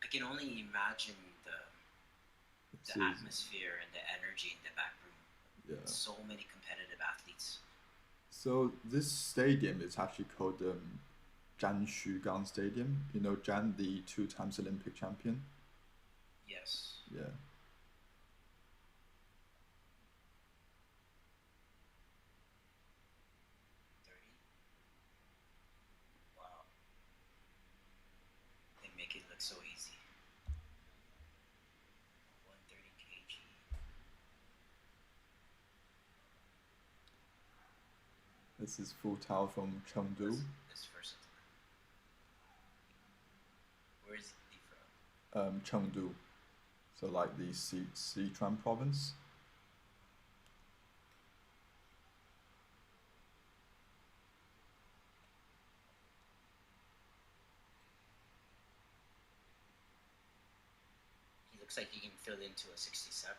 I can only imagine the atmosphere and the energy in the back room. Yeah. So many competitive athletes. So this stadium is actually called Zhan Xugang Stadium. You know Zhan, the 2 times Olympic champion. Yes. Yeah. 30. Wow. They make it look so easy. 130 kg. This is Fu Tao from Chengdu. This first. Where is he from? Chengdu. So like the Sichuan province. He looks like he can fill into a 67.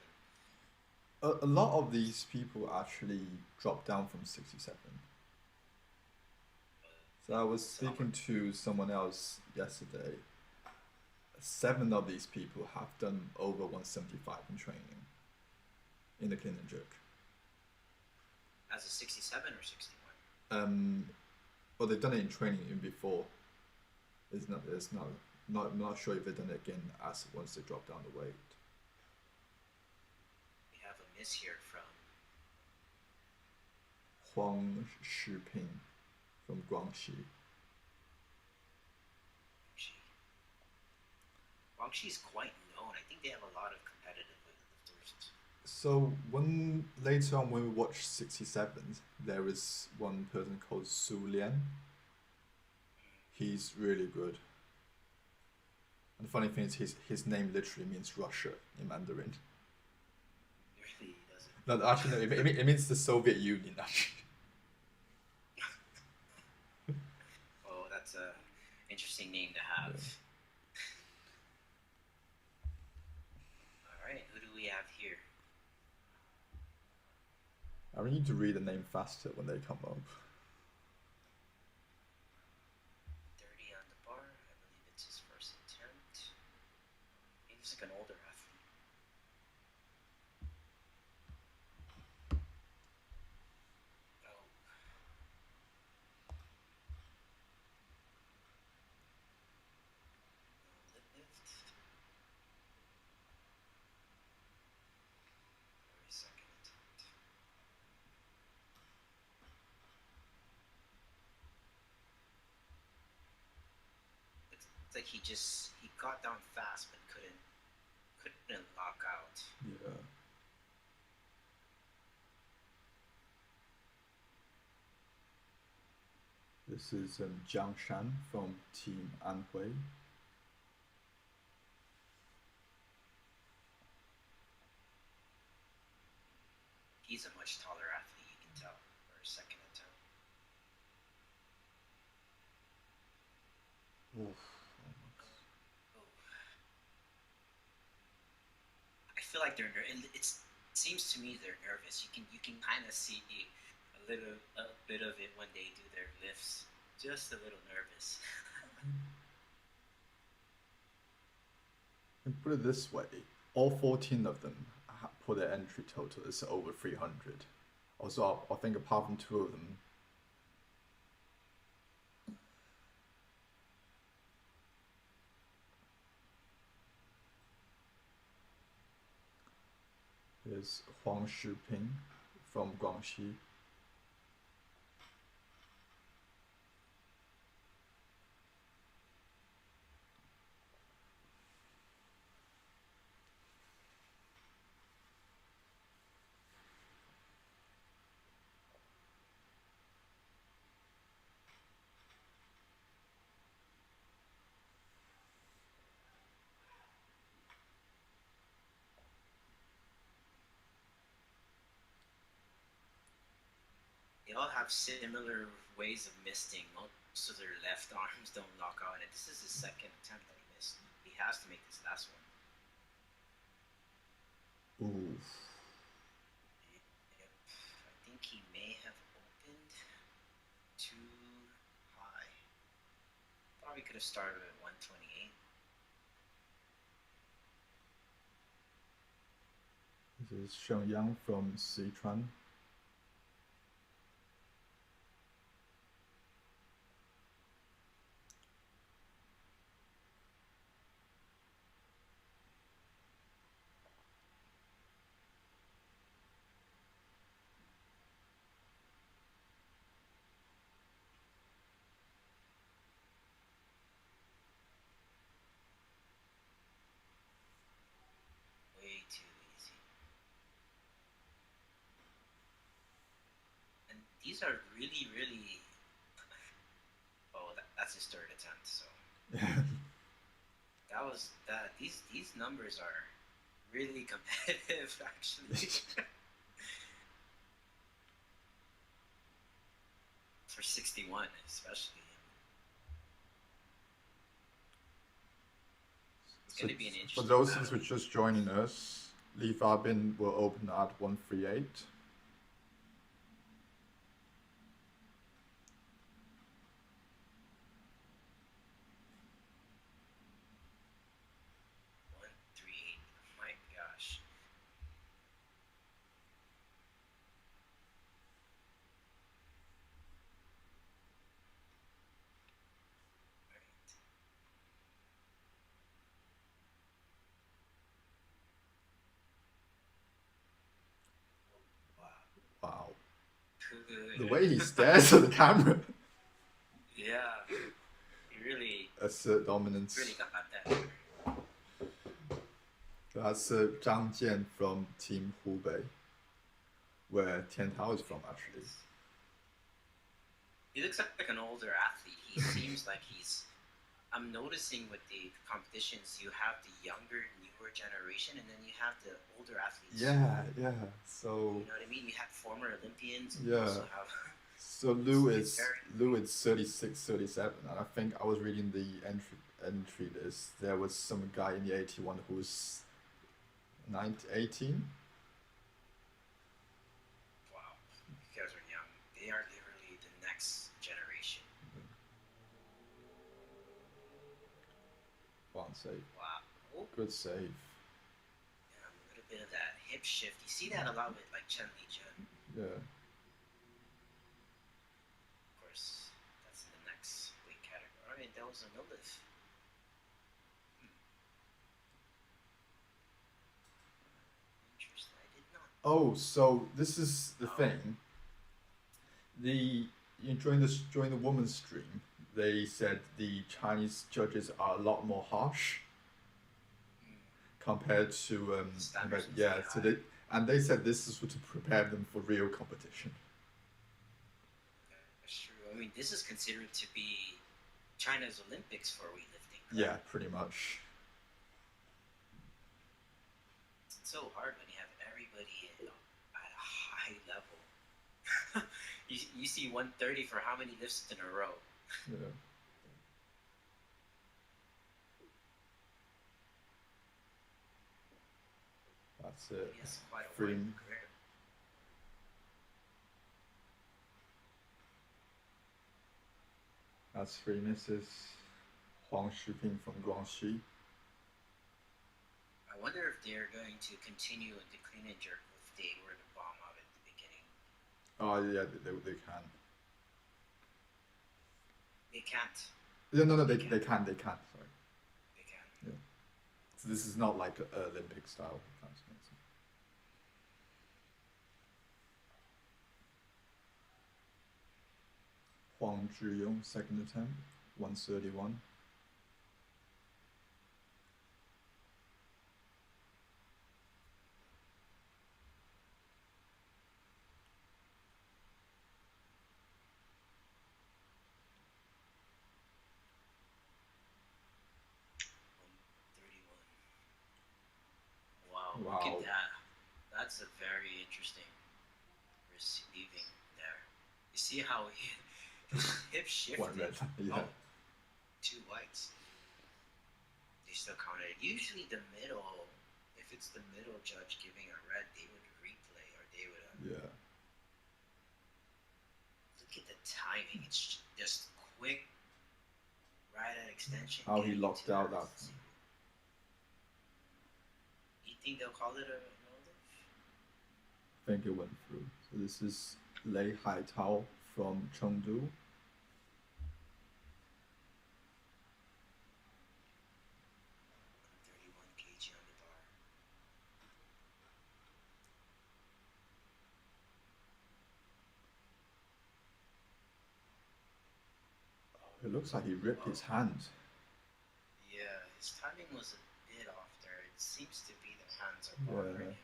A lot of these people actually dropped down from 67. So I was speaking to someone else yesterday. 7 of these people have done over 175 in training in the clean and jerk. As a 67 or 61? Well, they've done it in training even before. I'm not sure if they've done it again as once they drop down the weight. We have a miss here from Huang Shiping from Guangxi. Guangxi is quite known. I think they have a lot of competitive weightlifters. So later on when we watch 67, there is one person called Su Lian. He's really good. And the funny thing is his name literally means Russia in Mandarin. Really doesn't. No, actually, no, it means the Soviet Union, actually. Oh, that's an interesting name to have. Yeah. Alright, who do we have here? I need to read the name faster when they come up. 30 on the bar. I believe it's his first attempt. He looks like an older athlete. Oh. Lift. Very second attempt. It's like he got down fast but couldn't lock out. Yeah. This is Jiang Shan from Team Anhui. He's a much taller athlete, you can tell, for a second attempt. Oof. I feel like they're it seems to me they're nervous. You can kind of see a bit of it when they do their lifts. Just a little nervous. And put it this way, all 14 of them put their entry total is over 300. Also, I think apart from 2 of them, there's Huang Shiping from Guangxi. They all have similar ways of missing. Most of their left arms don't lock out, and this is his second attempt that he missed. He has to make this last one. Oof. Yep. I think he may have opened too high. Probably could have started at 128. This is Shenyang from Sichuan. Way too easy. And these are really, really. Oh, that's his third attempt. So that was that. These numbers are really competitive, actually. For 61, especially. It's going to be an interesting. For those battle. who are just joining us, Lee Fabin will open at 138. Oh my gosh. Wow. Good. The way he stares at the camera. Yeah. He really. Assert dominance. Really got that. That's Zhang Jian from Team Hubei, where Tian Tao is from, actually. He looks like an older athlete. He seems like he's. I'm noticing with the competitions, you have the younger, newer generation, and then you have the older athletes. Yeah. So. You know what I mean? You have former Olympians. Yeah. Also have, so Lou is 36, 37, and I think I was reading the entry list. There was some guy in the 81 who's 18. Wow, you guys are young. They are literally the next generation. One save. Wow. Oh. Good save. Yeah, a little bit of that hip shift. You see that a lot with like Chen Li Chen. Yeah. Of course, that's in the next weight category. All right, that was a no lift. Interesting. I did not. Oh, so this is the thing. During the women's stream, they said the Chinese judges are a lot more harsh compared to they said this is to prepare them for real competition. That's true. I mean, this is considered to be China's Olympics for weightlifting. Right? Yeah, pretty much. It's so hard when you have everybody at a high level. You see 130 for how many lifts in a row? Yeah. That's it. Yes, quite a career. That's 3 misses. Huang Shuping from Guangxi. I wonder if they're going to continue the clean and jerk if they were to bomb out at the beginning. Oh yeah, they can. They can't. No, they can. Sorry. They can. Yeah. So this is not like Olympic style. Huang Zhiyong, second attempt, 131. Wow, look at that. That's a very interesting receiving there. You see how his hip shifted? One red, yeah. Oh, 2 whites. They still counted. Usually the middle, if it's the middle judge giving a red, they would replay or they would... Yeah. Look at the timing. It's just quick, right at extension. How he locked out that. You think they'll call it a no lift? think it went through. So this is Lei Haitao from Chengdu. 131 kg on the bar. It looks like he ripped his hand. Yeah, his timing was a bit off there. It seems to be the hands are bothering Yeah. him.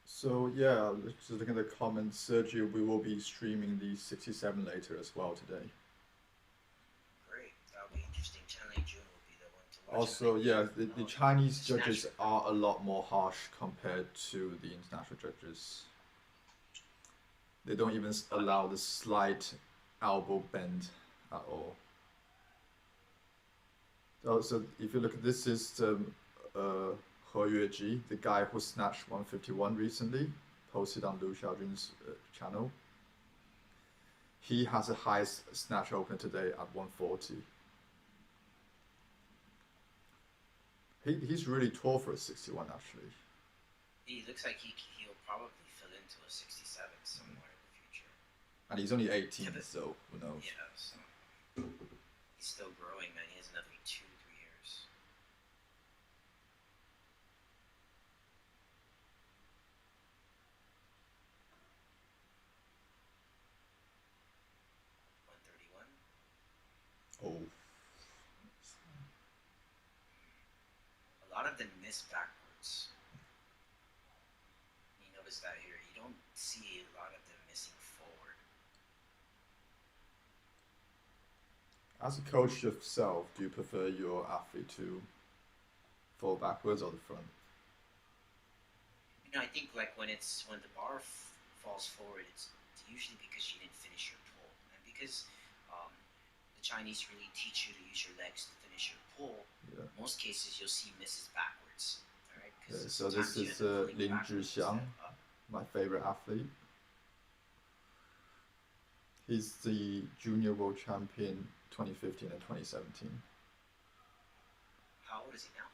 So yeah, just looking at the comments, Sergio, we will be streaming the 67 later as well today. Great, that'll be interesting. Chen Lei Jun will be the one to watch. Also, And yeah, the Chinese judges snatcher. are a lot more harsh compared to the international judges. They don't even allow the slight elbow bend at all. So if you look at this is He Yueji, the guy who snatched 151 recently, posted on Liu Xiaojun's channel. He has the highest snatch open today at 140. He's really tall for a 61 actually. He looks like he'll probably fill into a 67 somewhere in the future. And he's only 18, so who knows? Yeah, so he's still growing, man. He has another 2-3 years. Oh. A lot of them miss backwards. You notice that here. You don't see a lot of them missing forward. As a coach yourself, do you prefer your athlete to fall backwards or the front? I think like when the bar falls forward, it's usually because you didn't finish your pull, and because the Chinese really teach you to use your legs to finish your pull. Yeah. Most cases you'll see misses backwards. All right. Okay, so this is Lin Zhixiang, my favorite athlete. He's the junior world champion 2015 and 2017. How old is he now?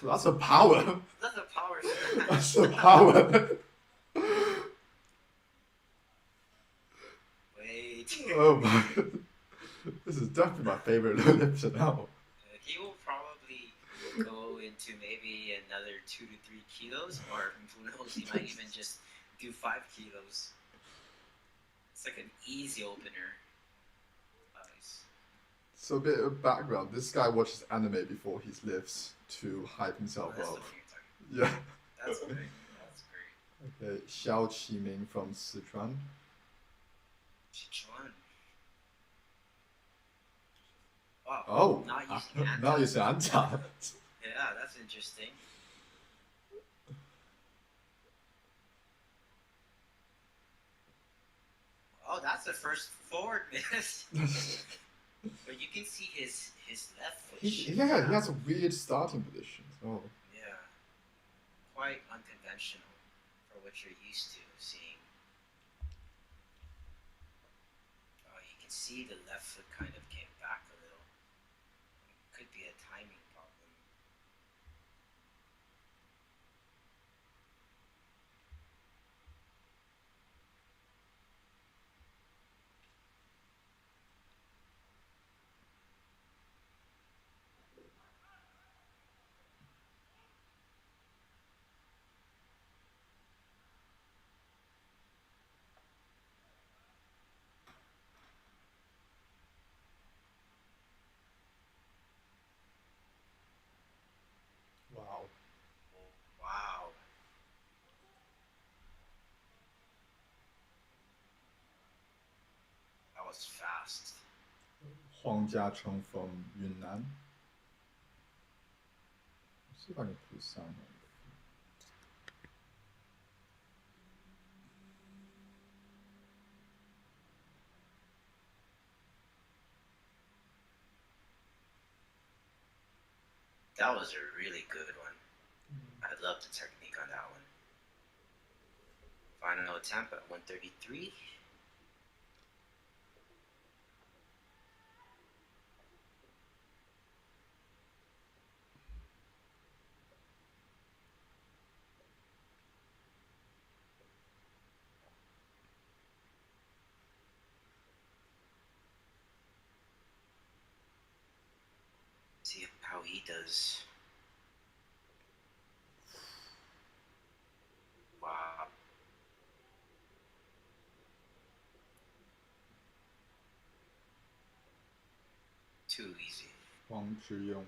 That's a power. That's a power. That's a power. Wait. Oh my. This is definitely my favorite lifter now. He will probably go into maybe another 2 to 3 kilos, or who knows, he might even just do 5 kilos. It's like an easy opener. Nice. So a bit of background. This guy watches anime before he lifts to hype himself That's up. the one you're talking Yeah. about. That's great. That's great. Okay, Xiao Qiming from Sichuan. Sichuan. Wow. Oh, Not using hand now you tap. say Anta. Yeah, that's interesting. Oh, that's the first forward miss. But you can see his left foot. Yeah, he has a weird starting position. Oh. Yeah. Quite unconventional for what you're used to seeing. Oh, you can see the left foot kind of came back a little. Could be a timing problem. Wow. Wow. That was fast. Huang Jiacheng from Yunnan. Let's see if I can put sound on. That was a really good one. I love the technique on that one. Final attempt at 133. See how he does. Wow. Too easy. Huang Zhiyong.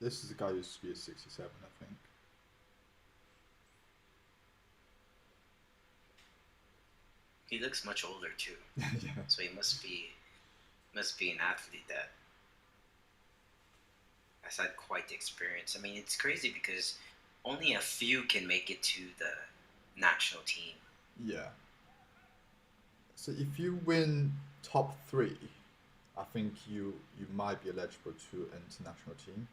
This is the guy who used to be a 67, I think. He looks much older too. Yeah. So he must be an athlete that has had quite the experience. I mean, it's crazy because only a few can make it to the national team. Yeah. So if you win top 3, I think you might be eligible to international team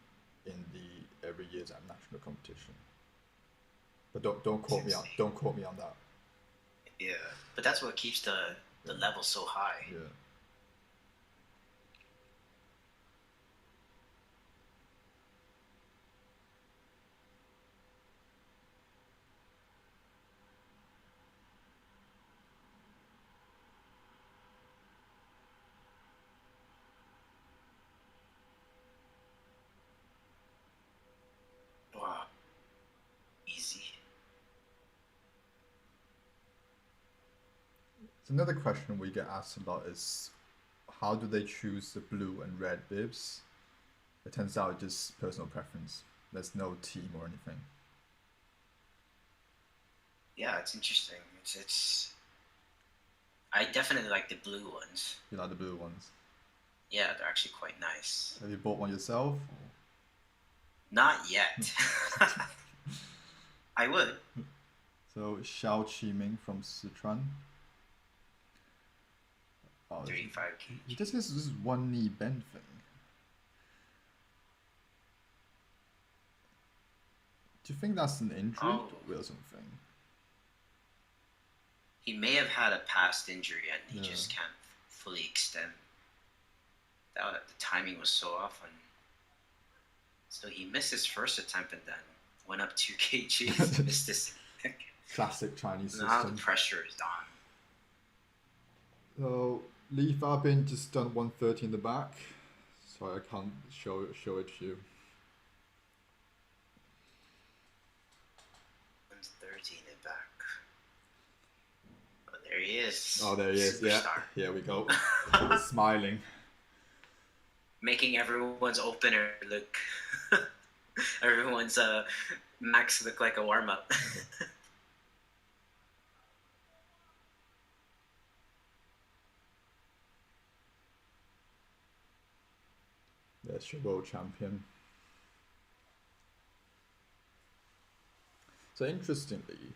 in the every year's national competition. But don't quote me on that. Yeah, but that's what keeps the level so high. Yeah. Wow. Easy. So another question we get asked a lot is, how do they choose the blue and red bibs? It turns out just personal preference. There's no team or anything. Yeah, it's interesting. It's I definitely like the blue ones. You like the blue ones? Yeah, they're actually quite nice. Have you bought one yourself? Not yet. I would. So Xiao Qiming from Sichuan. Oh, 35 kg. this is one knee bend thing. Do you think that's an injury or something? He may have had a past injury and he just can't fully extend. The timing was so off, and so he missed his first attempt and then went up 2 kgs. Missed his second. Classic Chinese system. Now the pressure is on. So Li Fabin just done 130 in the back. Sorry, I can't show it to you. 130 in the back. Oh, there he is. Oh, there he is. Superstar. Yeah, here we go. Smiling. Making everyone's opener look. Everyone's max look like a warm up. There's your world champion. So interestingly,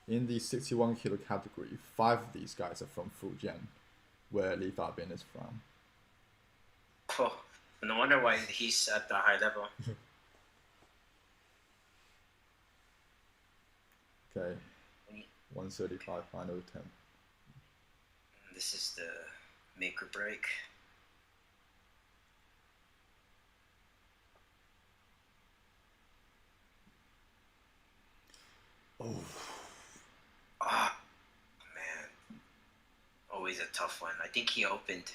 in the 61 kilo category, 5 of these guys are from Fujian, where Li Fabin is from. Oh, no wonder why he's at the high level. Okay, 135 final attempt. This is the make or break. Oh. Ah, man. Always a tough one. I think he opened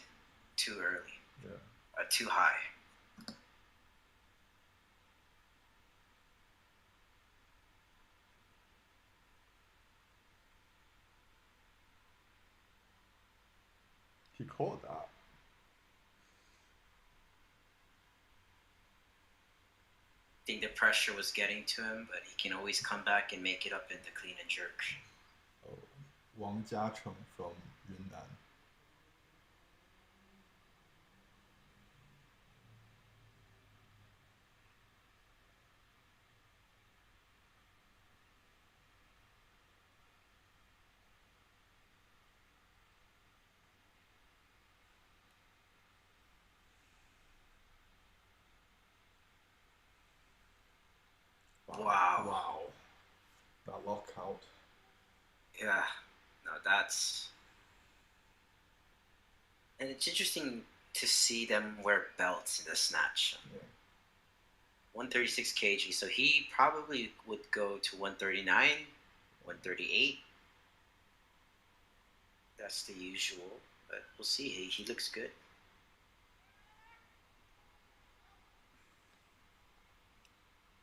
too early. Yeah. Too high. He caught that. I think the pressure was getting to him, but he can always come back and make it up in the clean and jerk. Oh, Wang Jiacheng from Yunnan. Yeah, no, that's and it's interesting to see them wear belts in the snatch. Yeah. 136 kg, so he probably would go to 139, 138. That's the usual, but we'll see. He looks good.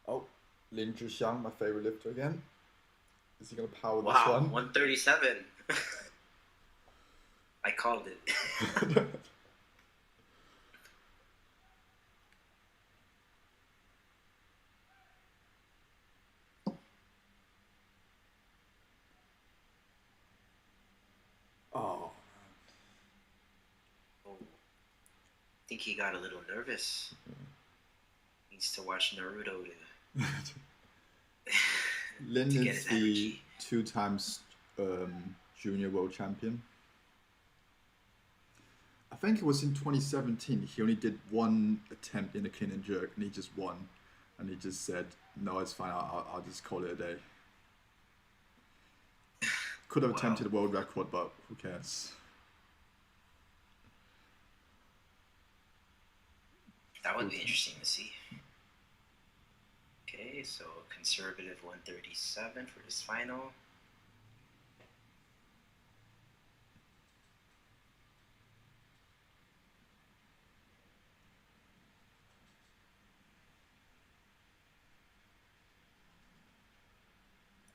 Oh, Lin Zhixiang, my favorite lifter again. Is he gonna power this Wow, one? 137. I called it. Oh. Oh, I think he got a little nervous. Needs to watch Naruto to Lin to get is his the energy. 2 times junior world champion. I think it was in 2017. He only did one attempt in a clean and jerk, and he just won. And he just said, "No, it's fine. I'll just call it a day." Could have Wow. attempted a world record, but who cares? That would be interesting to see. Okay, so conservative 137 for this final.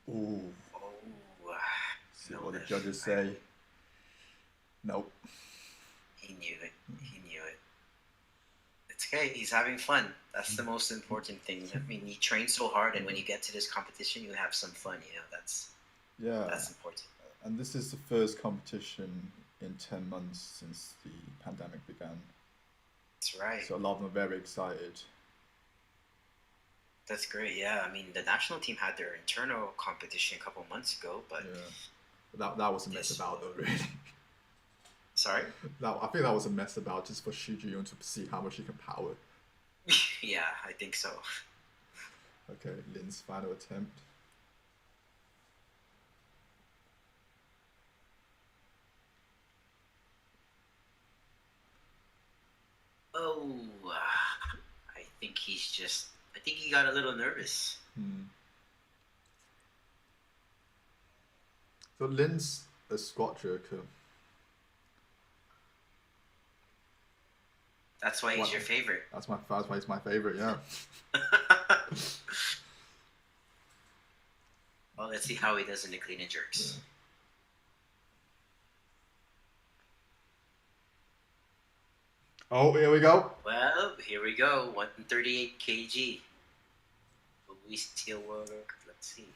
Ooh. Oh, See no what the lift. judges say. Nope. He knew it. He knew it. It's okay. He's having fun. That's the most important thing. I mean, you train so hard, and when you get to this competition, you have some fun. You know, that's important. And this is the first competition in 10 months since the pandemic began. That's right. So a lot of them are very excited. That's great. Yeah, I mean, the national team had their internal competition a couple months ago, but that was a mess about though, really. Sorry? I think that was a mess about just for Xu Jiyun to see how much he can power. Yeah, I think so. Okay, Lin's final attempt. Oh, I think I think he got a little nervous. So Lin's a squat jerker. That's why he's your favorite. That's why he's my favorite, yeah. Well, let's see how he does in the clean and jerks. Yeah. Oh, here we go. Well, here we go. 138 kg. Will we still work? Let's see.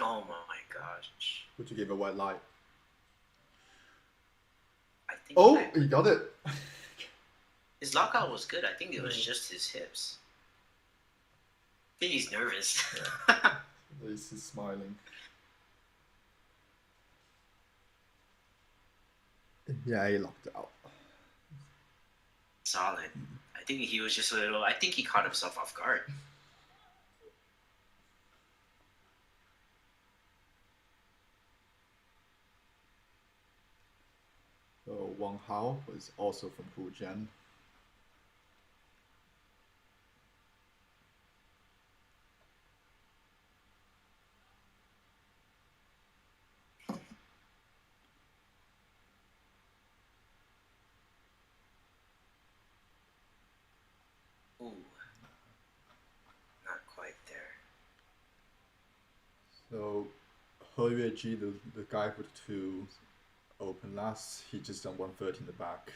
Oh my gosh. Would you give a white light? I think he got it. His lockout was good. I think it was just his hips. I think he's nervous. Yeah. He's smiling. Yeah, he locked it out. Solid. I think he was just I think he caught himself off guard. So Wang Hao was also from Fujian. Ooh. Not quite there. So He Yueji, the guy with the 2 open lasts, he just done 130 in the back.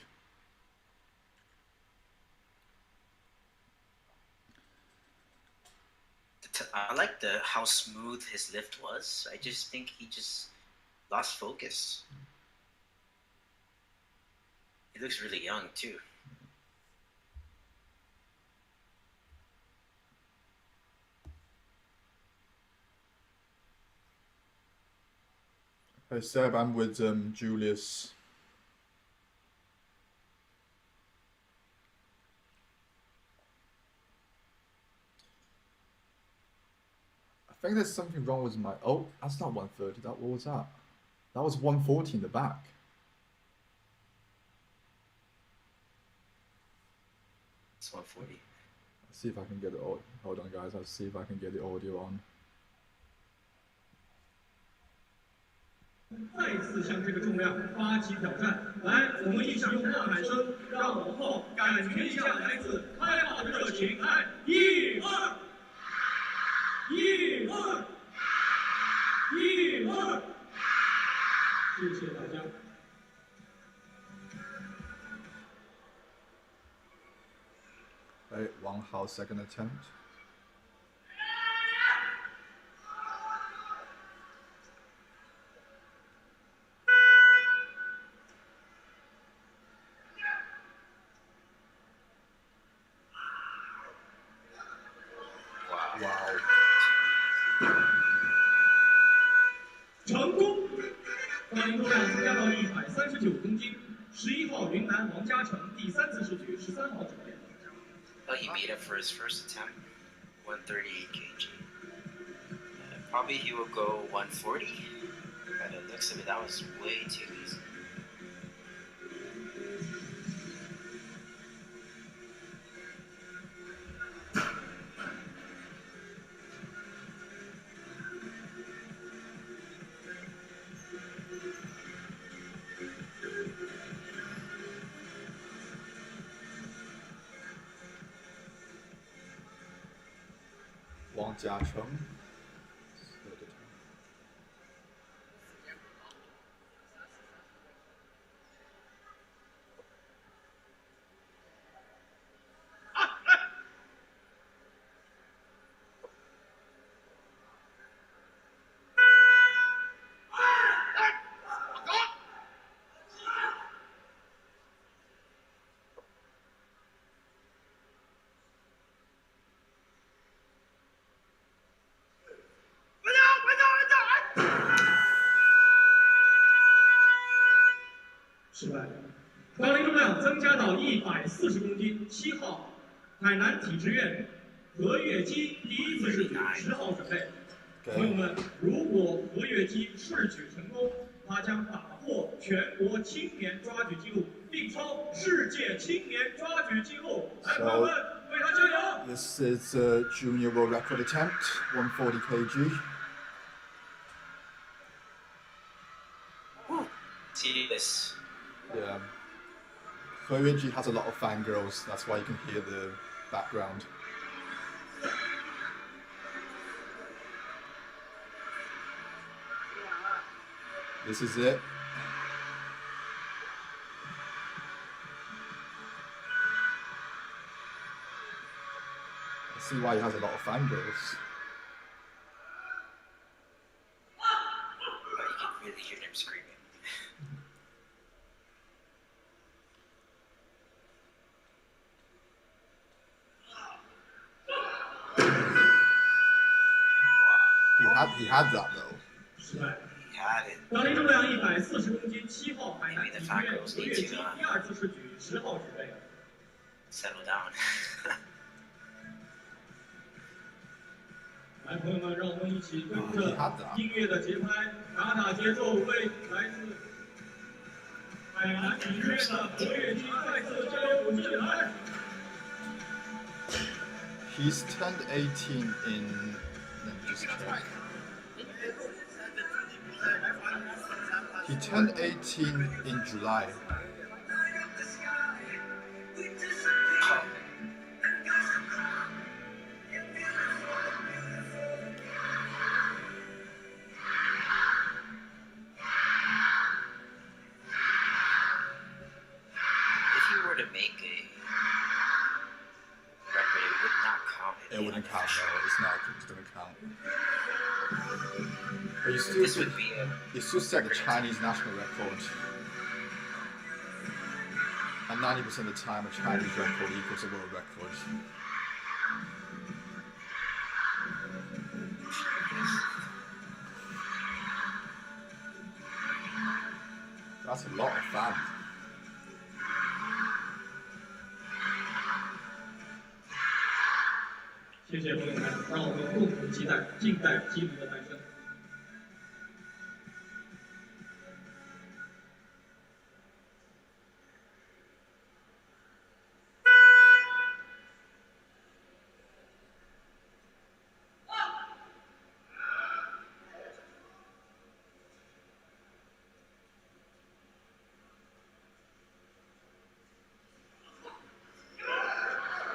I like how smooth his lift was. I just think he just lost focus. He looks really young too. Hey Seb, I'm with Julius. I think there's something wrong with my. Oh, that's not 130. What was that? That was 140 in the back. It's 140. Let's see if I can get it. Hold on, guys. Let's see if I can get the audio on. 再次向这个重量发起挑战，来，我们一起用呐喊声，让王浩感觉一下来自开马的热情。来，一二，一二，一二，谢谢大家。Hey, Wang Hao, second attempt. Wow. 成功！发力重量增加到139公斤。11号云南王嘉诚第3次试举13号准备。Well, he made it for his first attempt, 138 kg. Probably he will go 140. By the looks of it, that was way too easy. Wang Jiacheng.失败。发力重量增加到140公斤。7号，海南体制院何月基第1次试举10号准备。朋友们，如果何月基试举成功，他将打破全国青年抓举纪录，并超世界青年抓举纪录。来，朋友们，为他加油 This is a junior world record attempt, 140 kg. See this. Yeah. He Yueji has a lot of fangirls, that's why you can hear the background. This is it. I see why he has a lot of fangirls. But you can really hear them screaming. He had that though. 失败。 He had it. 发力重量140公斤。7号，海南 Maybe 体 the 制院 fangirls 何 need 月基 to 第2次试举10号准备。 settle down. 来，朋友们，让我们一起跟着音乐的节拍，打节奏，为来自海南体制院的何月基再次加油鼓劲！来。 He's turned 18 in. Let me just check. He turned 18 in July. If you were to make a record, it would not count. It wouldn't count, no, it's not, it's gonna count. But This would be a you still set the Chinese national record. And 90% of the time, a Chinese record equals a world record. That's a lot of fans. 谢谢朋友们，让我们共同期待近代纪录的诞生。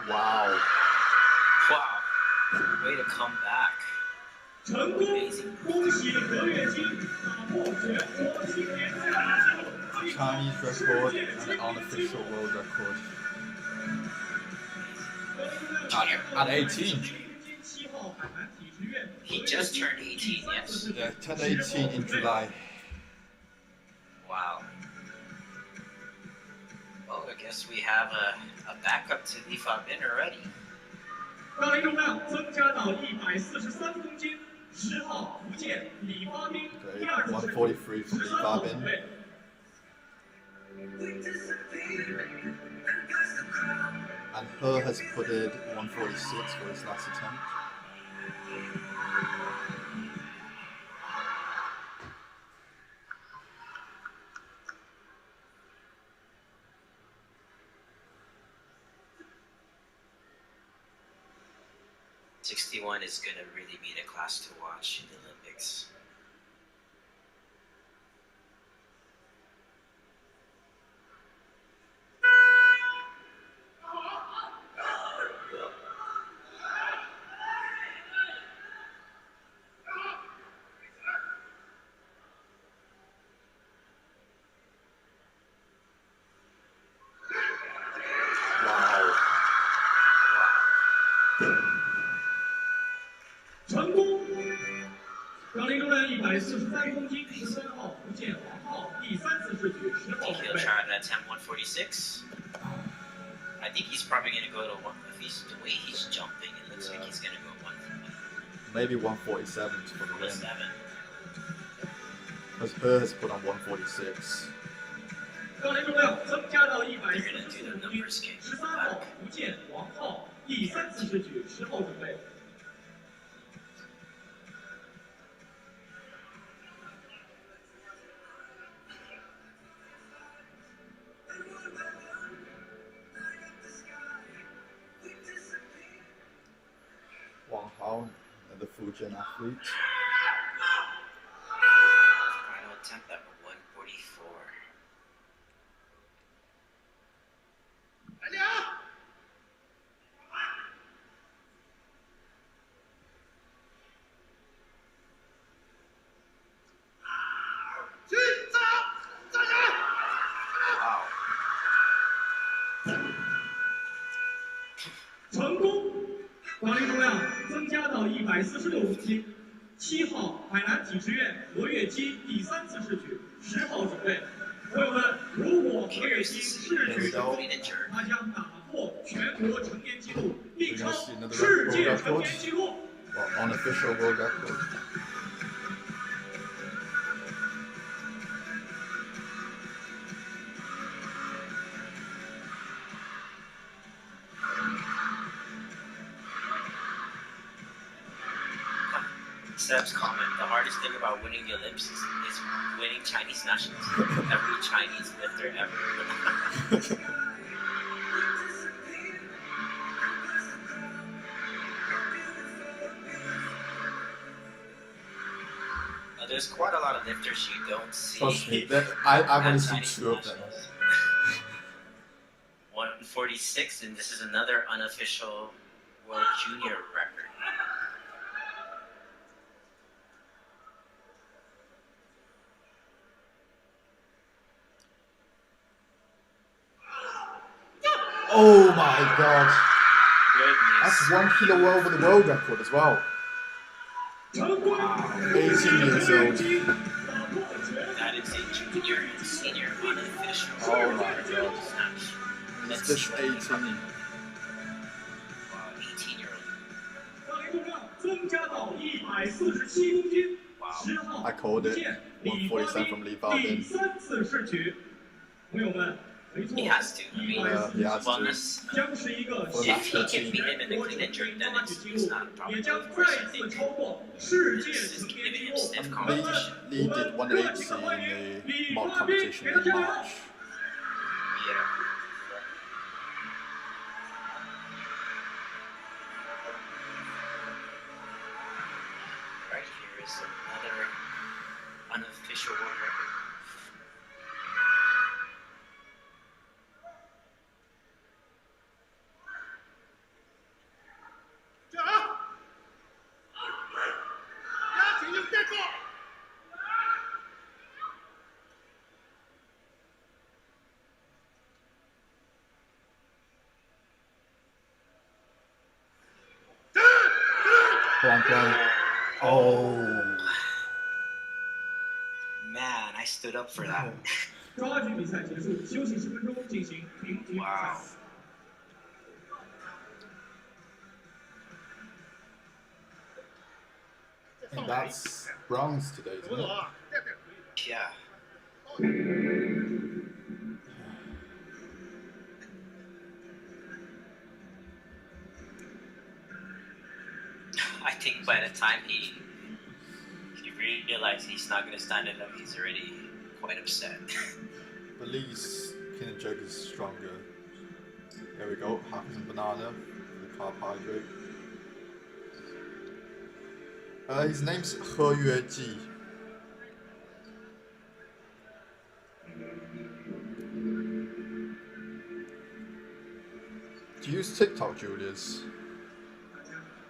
Wow. Wow. Way to come back. 成功！恭喜何月金打破全国青年最大纪录。 Chinese record and an unofficial world record. At 18. He just turned 18, yes? Yeah, turned 18 in July. Wow. Well, I guess we have a backup to Li Fabin already. 杠铃重量增加到143公斤，10号福建李发斌，第二次世143 from Li 13号 Fabin. 准备。 And He has put it 146 for his last attempt. '61 is going to really be the class to watch in the Olympics. Wow. 成功！杠铃重量143公斤，13号福建王浩，第3次试举10号 Think 准 he'll 备。 try to attempt 146. I think he's probably going to go to one. If he's the way he's jumping, it looks like he's going to go Maybe 147 for the win. 147. Because He has put on 146. 杠铃重量增加到 They're going to do the 144公斤 numbers game. ，13号福建王浩，第3次试举10号准备。 Wang Hao, the Fujian athlete. Final attempt at 144. 成功！杠铃重量增加到146公斤，7号海南体制院何月基第3次试举，10号准备。朋友们，如果何月基试举成功，他将打破全国成年纪录，并称世界成年纪录。 Well, unofficial world record. Seb's comment, the hardest thing about winning the Olympics is winning Chinese nationals. Every Chinese lifter ever. There's quite a lot of lifters you don't see. Trust me, I've only seen Chinese 2 of them. nationals. 146, and this is another unofficial world junior record. Oh my god. Goodness. That's 1 kilo over the world record as well. 18 years old. That is a junior and senior unofficial. Oh my god. snatch. Let's this see what he 18. come in. Wow, 18-year-old. 杠铃重量增加到147公斤。10号 I called it 李发 147 from 斌 Li Fa 第 Bin. 3次试取。朋友们，没错 He has to. I mean, he has to. wellness. 将是一个 For 新 If he 的 can beat him in the clean and jerk, then 发举 it's 纪 it's 录 not a，problem. 也将 Of course, 再 I 次 think 超过世界 this is 成年 giving 纪 him 录。 stiff 我们 competition. Li 我 did 们热 180 情的欢迎 in 李 the mock 发斌 competition 给他 in 叫好。 March. Yeah. Right here is another unofficial world record. Oh. Man, I stood up for that. 抓举比赛结束，休息10分钟，进行评级比赛。 Wow. And that's bronze today, isn't it? Yeah. I think by the time he realized he's not going to stand it up, he's already quite upset. But Lee's clean and jerk is stronger. There we go, happens and banana, the carbohydrate. His name's He Yueji. Do you use TikTok, Julius?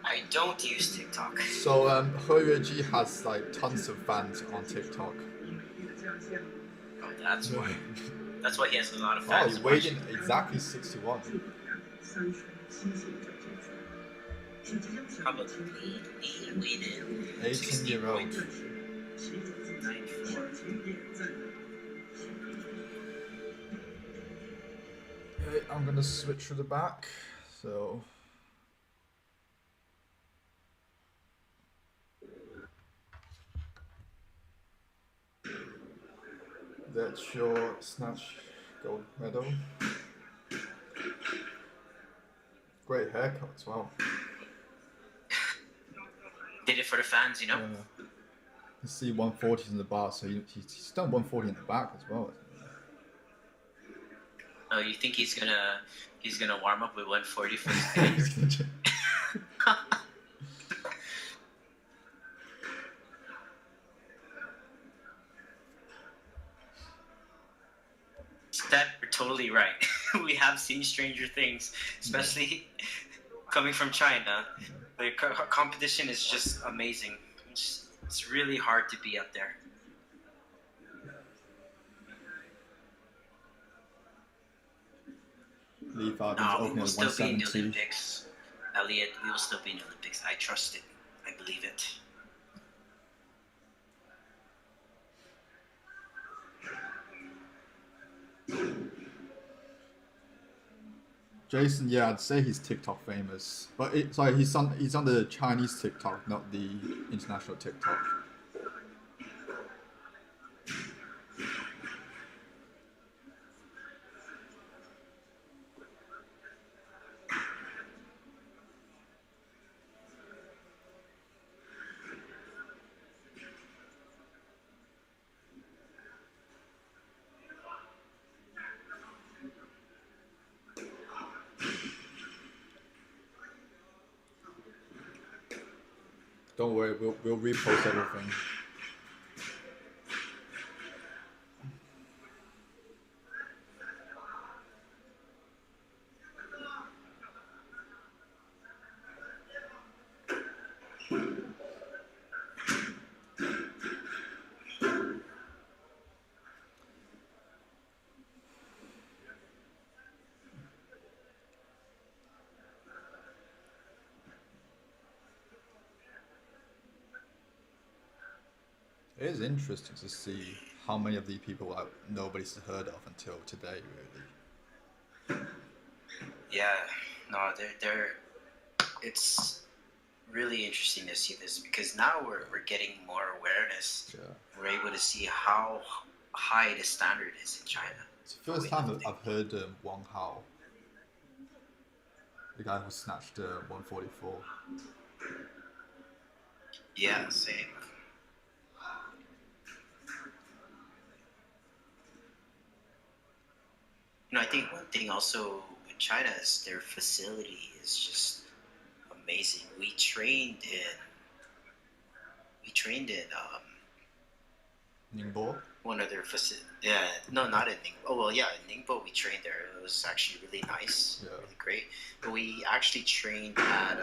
I don't use TikTok. So He Yueji has like tons of fans on TikTok. Oh, that's why. That's why he has a lot of Oh, fans. he weighed in exactly 61. Probably he weighed in 18-year-old. 60.94. Okay, I'm gonna switch to the back. So that's your snatch gold medal. Great haircut as well. Did it for the fans, you know? You see 140s in the bar, so he's done 140 in the back as well. Oh, you think he's gonna warm up with 140 for the day? That you're totally right. We have seen stranger things, especially coming from China. The competition is just amazing. It's really hard to be up there. Li Fa Bin's No, we opening will at still be in the 170. Olympics. Elliot, we will still be in the Olympics. I trust it. I believe it. Jason, yeah, I'd say he's TikTok famous, but sorry, he's on the Chinese TikTok, not the international TikTok. Don't worry, we'll repost everything. It is interesting to see how many of these people nobody's heard of until today, really. Yeah, no, it's really interesting to see this because now we're getting more awareness. Yeah. We're able to see how high the standard is in China. It's the first time that I've heard Wang Hao, the guy who snatched 144. Yeah, same. I think one thing also with China is their facility is just amazing. We trained in Ningbo? one of their facilities. Yeah, no, not in Ningbo. Oh well, yeah, in Ningbo we trained there. It was actually really nice, really great. But we actually trained at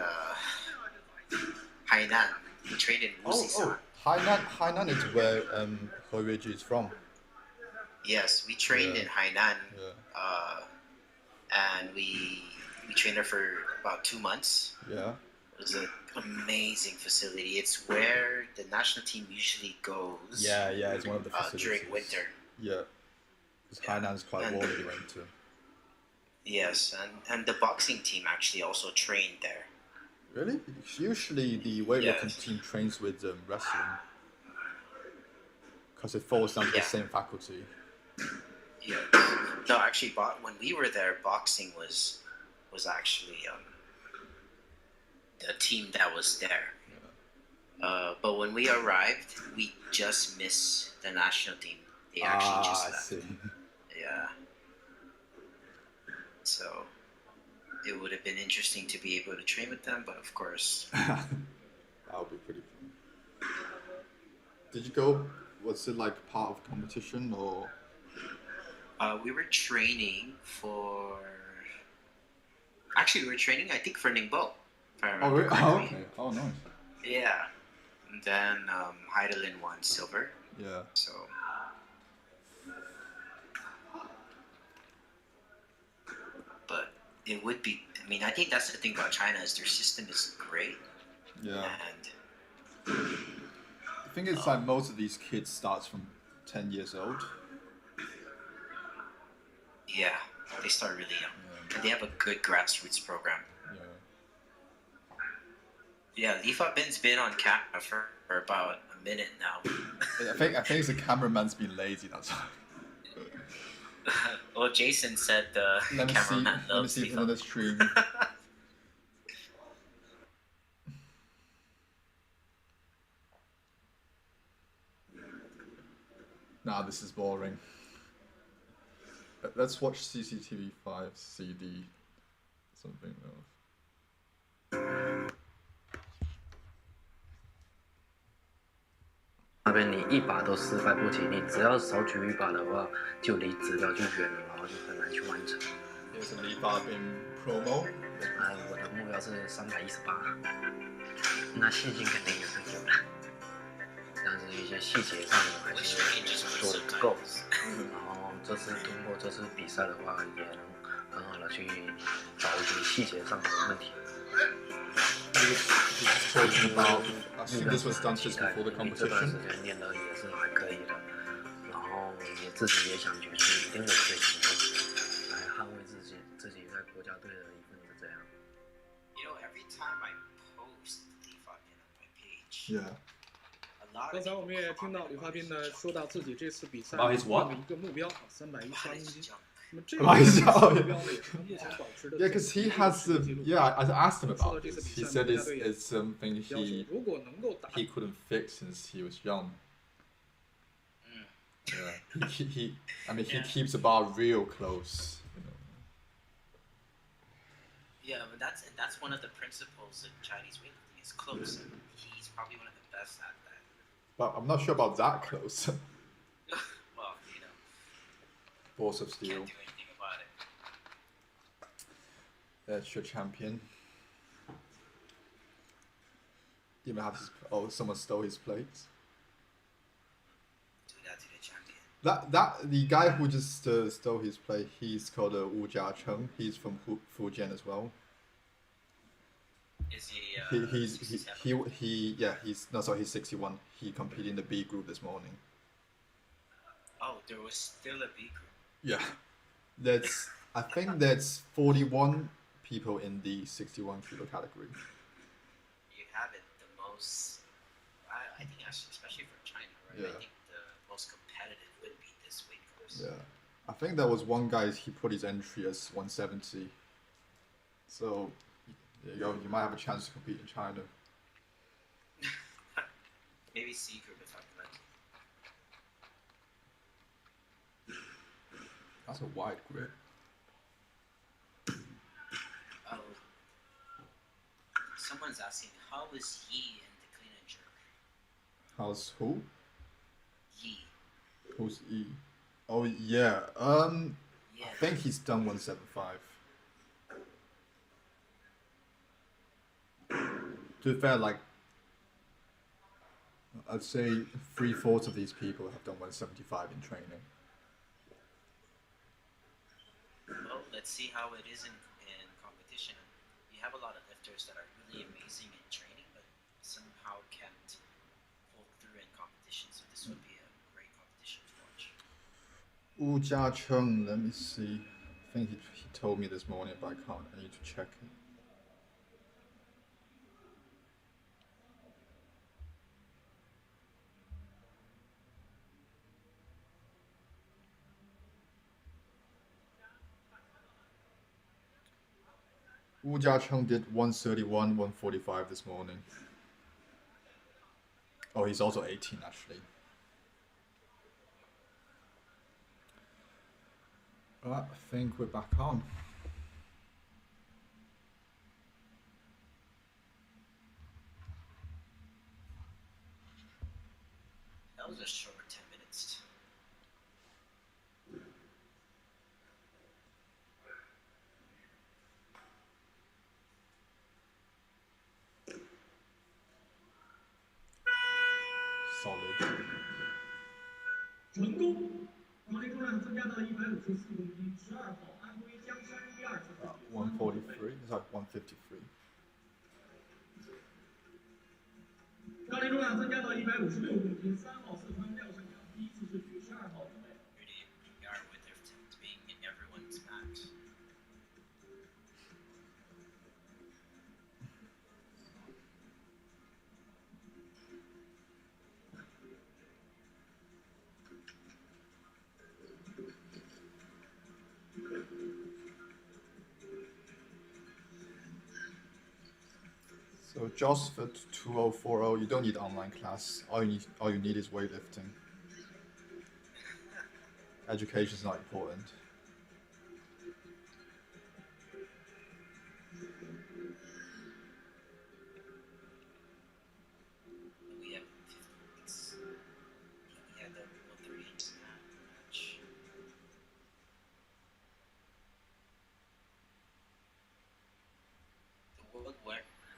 Hainan. We trained in Wuxisan. Hainan is where He Yueji is from. Yes, we trained in Hainan, and we trained there for about 2 months. Yeah. It was an amazing facility. It's where the national team usually goes. Yeah, it's one of the facilities. During winter. Yeah. Because Hainan is quite warm in winter. Yes, and the boxing team actually also trained there. Really? Usually the weightlifting team trains with wrestling. Because it falls under the same faculty. Yeah. No, actually, when we were there, boxing was actually the team that was there. Yeah. But when we arrived, we just missed the national team. They actually just left. I see. Yeah. So it would have been interesting to be able to train with them, but of course. That would be pretty fun. Did you go? Was it like part of competition or? We were training for. Actually, we were training, I think, for Ningbo. Oh, really? Oh, okay. Oh, nice. Yeah. And then Heidelin won silver. Yeah. So. But it would be. I mean, I think that's the thing about China is their system is great. Yeah. And. I think it's like most of these kids starts from 10 years old. Yeah, they start really young. Yeah. And they have a good grassroots program. Yeah, Lifa Bin's been on camera for about a minute now. I think it's the cameraman's been lazy, that's why. Well, Jason said the cameraman loves Let me see Lifa. from the stream. Nah, this is boring. Let's watch CCTV 5 CD. Something else. 那边你一把都失败不起，你只要少举一把的话，就离指标就远了，然后就很难去完成。Here's a Lifa Bin promo. 我的目标是318，那信心肯定也是有的，但是一些细节上的还是做的不够。然后这次通过这次比赛的话，也能很好的去找一些细节上的问题。 Talking about, I think this was done just before the competition. 这段时间练的也是还可以的，然后自己也想举出一定的水平，来捍卫自己在国家队的一份子。这样。You know, every time I post Lifa Bin on my page. Yeah. 刚才我们也听到李发斌呢说到自己这次比赛的一个目标318公斤。那么这个目标呢也是他目前保持的。Yeah, because he has. I asked him about this. He said it's something he couldn't fix since he was young. Yeah. He keeps the bar real close. You know. Yeah, but that's one of the principles of Chinese weightlifting is close. And he's probably one of the best at that. But I'm not sure about that close. Well, you know. Balls of steel. Can't do anything about it. That's your champion. You may have someone stole his plates. Do that to the champion. The guy who just stole his plate, he's called Wu Jiacheng. He's from Fujian as well. Is he? He's 61. He competed in the B group this morning. Oh, there was still a B group. Yeah, I think that's 41 people in the 61 kilo category. You have it the most. I think actually, especially for China, right? Yeah. I think the most competitive would be this weight class. Yeah, I think there was one guy, he put his entry as 170. So you might have a chance to compete in China. Maybe C group if I'm lucky. That's a wide grip. Oh, someone's asking, how is Yi in the clean and jerk? How's who? Yi. Who's E? Oh yeah. Yeah. I think he's done 175. To be fair, like I'd say 3/4 of these people have done 175 in training. Well, let's see how it is in competition. You have a lot of lifters that are really amazing in training, but somehow can't pull through in competition. So this would be a great competition to watch. Wu Jiacheng, let me see. I think he told me this morning, but I need to check it. Wu Jiacheng did 131, 145 this morning. Oh, he's also 18 actually. I think we're back on. That was a short 10 minutes. Solid. 成功！杠铃重量增加到154公斤，12号安徽江山第二次世锦3号准备。143. It's like 153. 杠铃重量增加到156公斤，3号四川廖胜阳第一次世锦12号准备。Really are weightlifting being in everyone's max. So JOSFIT 2040, you don't need online class. All you need is weightlifting. Education is not important. We have 50 weeks. We had the 130 match. The world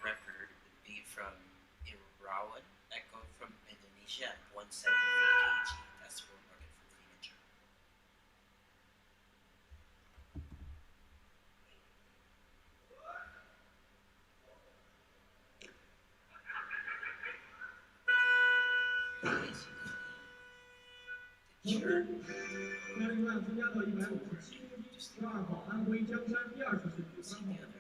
record would be from Irawan Echo from Indonesia at 173 kg. That's the world record for clean and jerk. Really easy. 杠铃重量增加到157公斤，12号安徽江山第二次世锦3号准备。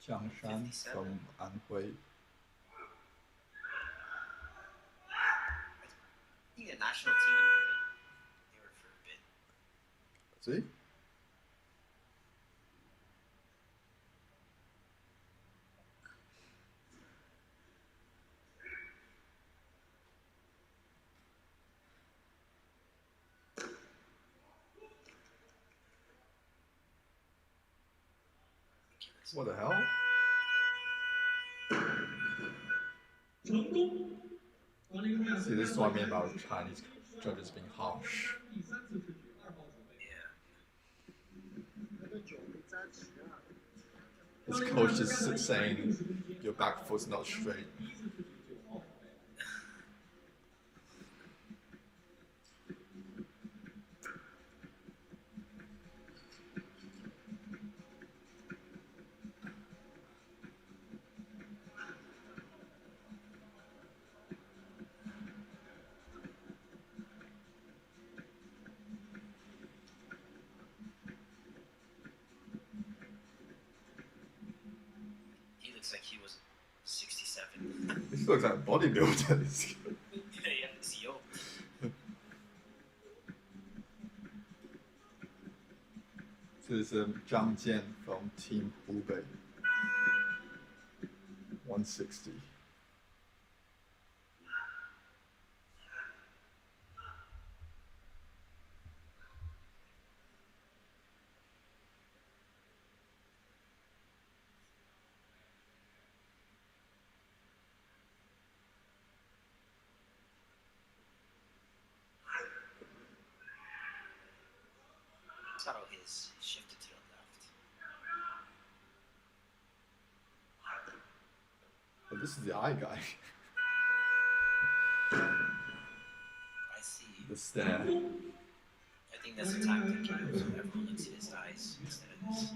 Jiangshan 57. from Anhui. I think the national team, right? They were for a bit. See? What the hell? 成功！杠铃重量 See, this is what I mean about Chinese judges being harsh. 第三次世锦2号准备。his coach is saying your back foot's not straight. He looks like he was 67. This looks like a bodybuilder. Yeah, he's yoked. This is Zhang Jian from Team Hubei. 160. Saddle is shifted to the left. But this is the eye guy. I see. The stare. I think that's a tactic, so everyone looks at his eyes instead of his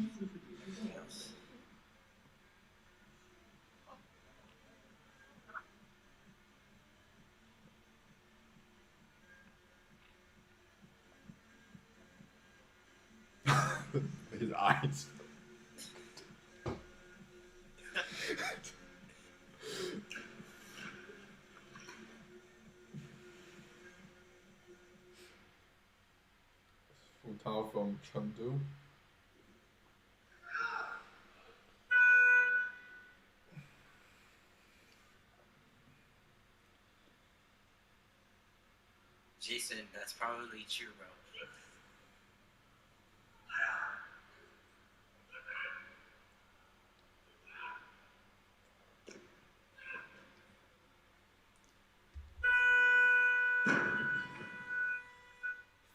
nails. His eyes. Fu Tao from Chengdu. Jason, that's probably true, bro.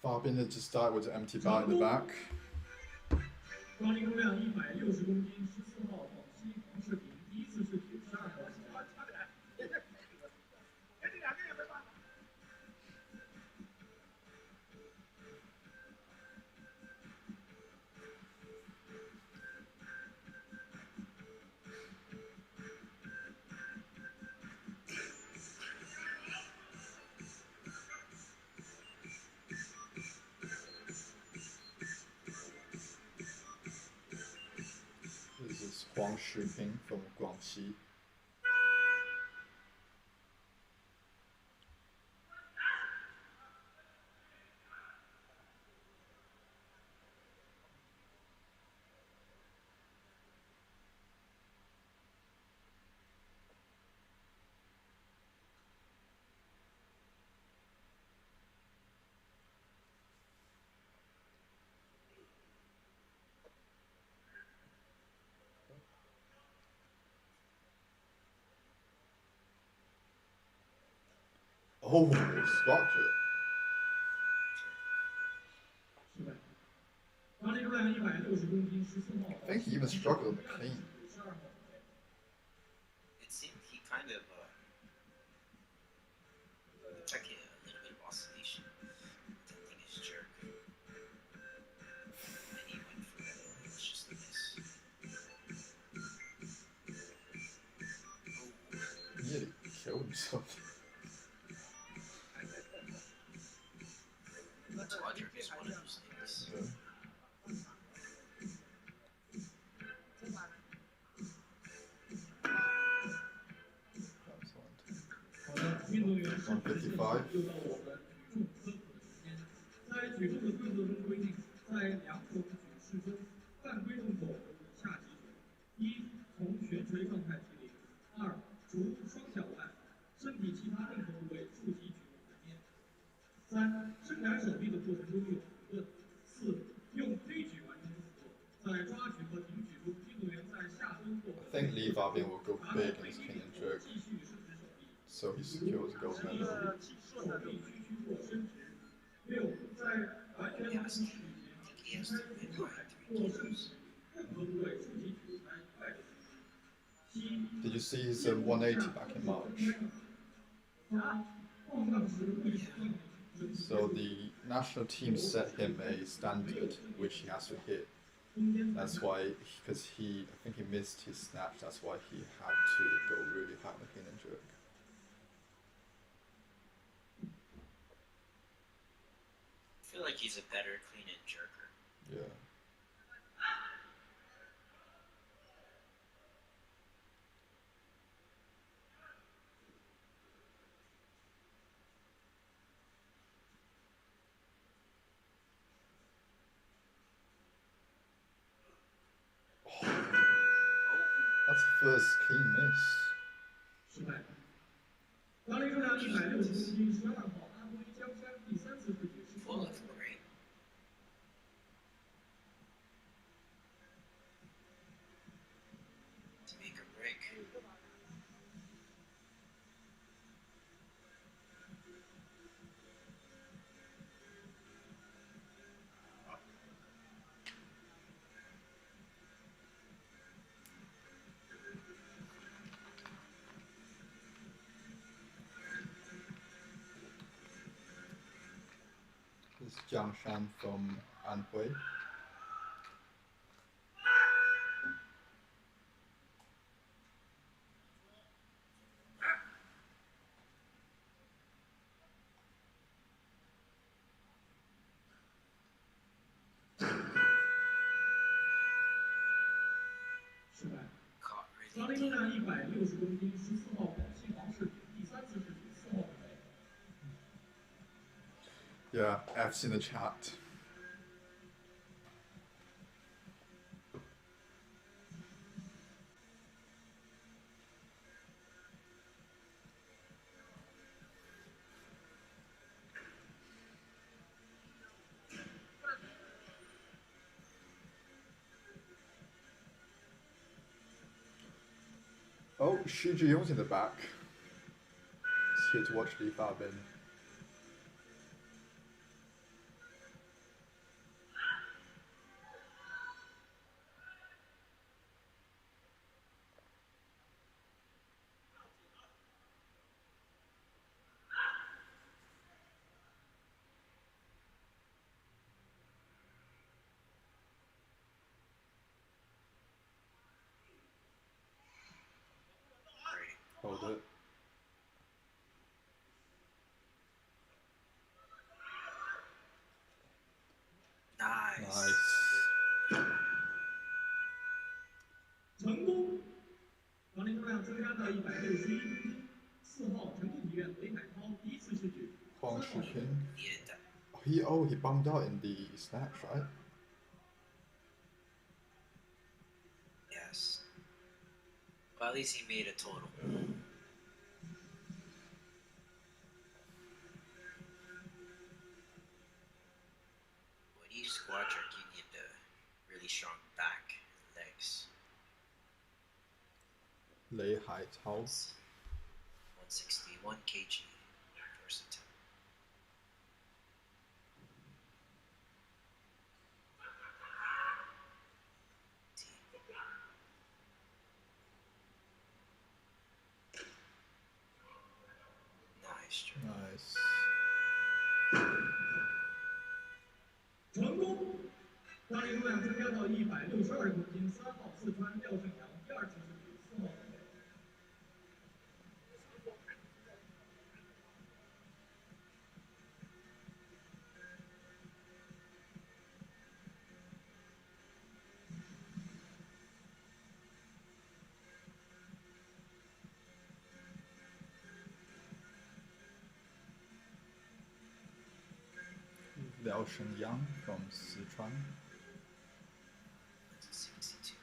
Fabian had just started with an empty bar in the back. 高力重量160公斤，14号广西黄世平，第一次是92号起跑。This is Huang Shuping from Guangxi. Oh, sculpture. 高力重量160公斤，14号。 I think he even struggled in the clean. It seemed he kind of looked like a little bit of oscillation, attempting his jerk. And he went for it. It was just a miss. He nearly killed himself. Squat jerk is one of those things. Yeah. That's one. 好的，运动员是否是155. 又到我们举重科普的时间。在举重的规则中规定，在两种举式中，犯规动作有以下几种：一、从悬垂状态提领；二、逐双脚腕，身体其他任何部位触及举重台面；三、伸展手臂的过程中有扶顿；四、用推举完成此作。在抓举和挺举中，运动员在下蹲或 I think Li Fabian will go 达 big 到 in 飞 his 机 clean 点 and 后 jerk, 继续伸直手臂。 so he secures the gold medal. 手臂屈曲或伸直。六，在完全拉伸举前，开始快或伸直，任何部位触及举台快 Did you see his 180 back in March? So the national team set him a standard which he has to hit. That's why, because I think he missed his snatch. That's why he had to go really high on the clean and jerk. I feel like he's a better clean and jerker. Yeah. That's the first clean miss. 失败。管理重量160公斤12号安徽江山第3次世锦14号 Full 比 of 赛。 great. To make a break. This is Jiang Shan from Anhui. Caught 管 really 理重 deep. 量160公斤14号广西黄世锦第3次世锦4号比赛。 Yeah, F's in the chat. Oh, Xu Jiyong's in the back. He's here to watch Li Fabin. Great. Hold it. Nice. Nice. 成功。管理重量增加到161公斤。4号成都体院韦海涛第1次世锦。 Huang Shiping. Needed that. He bummed out in the snatch, right? Yes. Well, at least he made a total. When you squat jerk, you need the really strong back and legs. Lei Hai Tao. 161 kg. Versatile. Nice jerk. Nice. 成功。管理重量增加到162公斤。3号四川廖胜阳第2次世锦4号比赛。 Liao Shenyang from Sichuan. 62.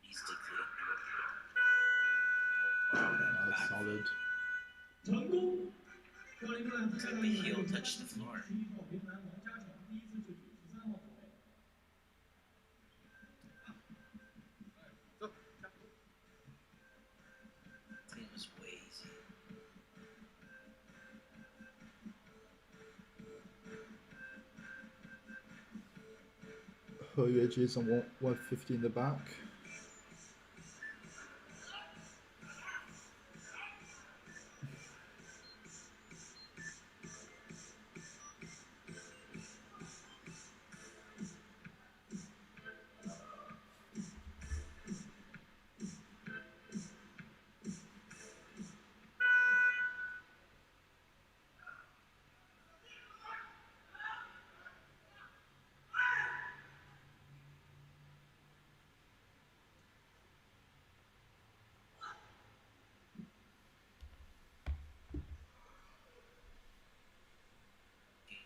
Easy clean. Nice, solid. 成功。Like the heel touched the floor. Clean was way easy. He Yueji is on 150 in the back.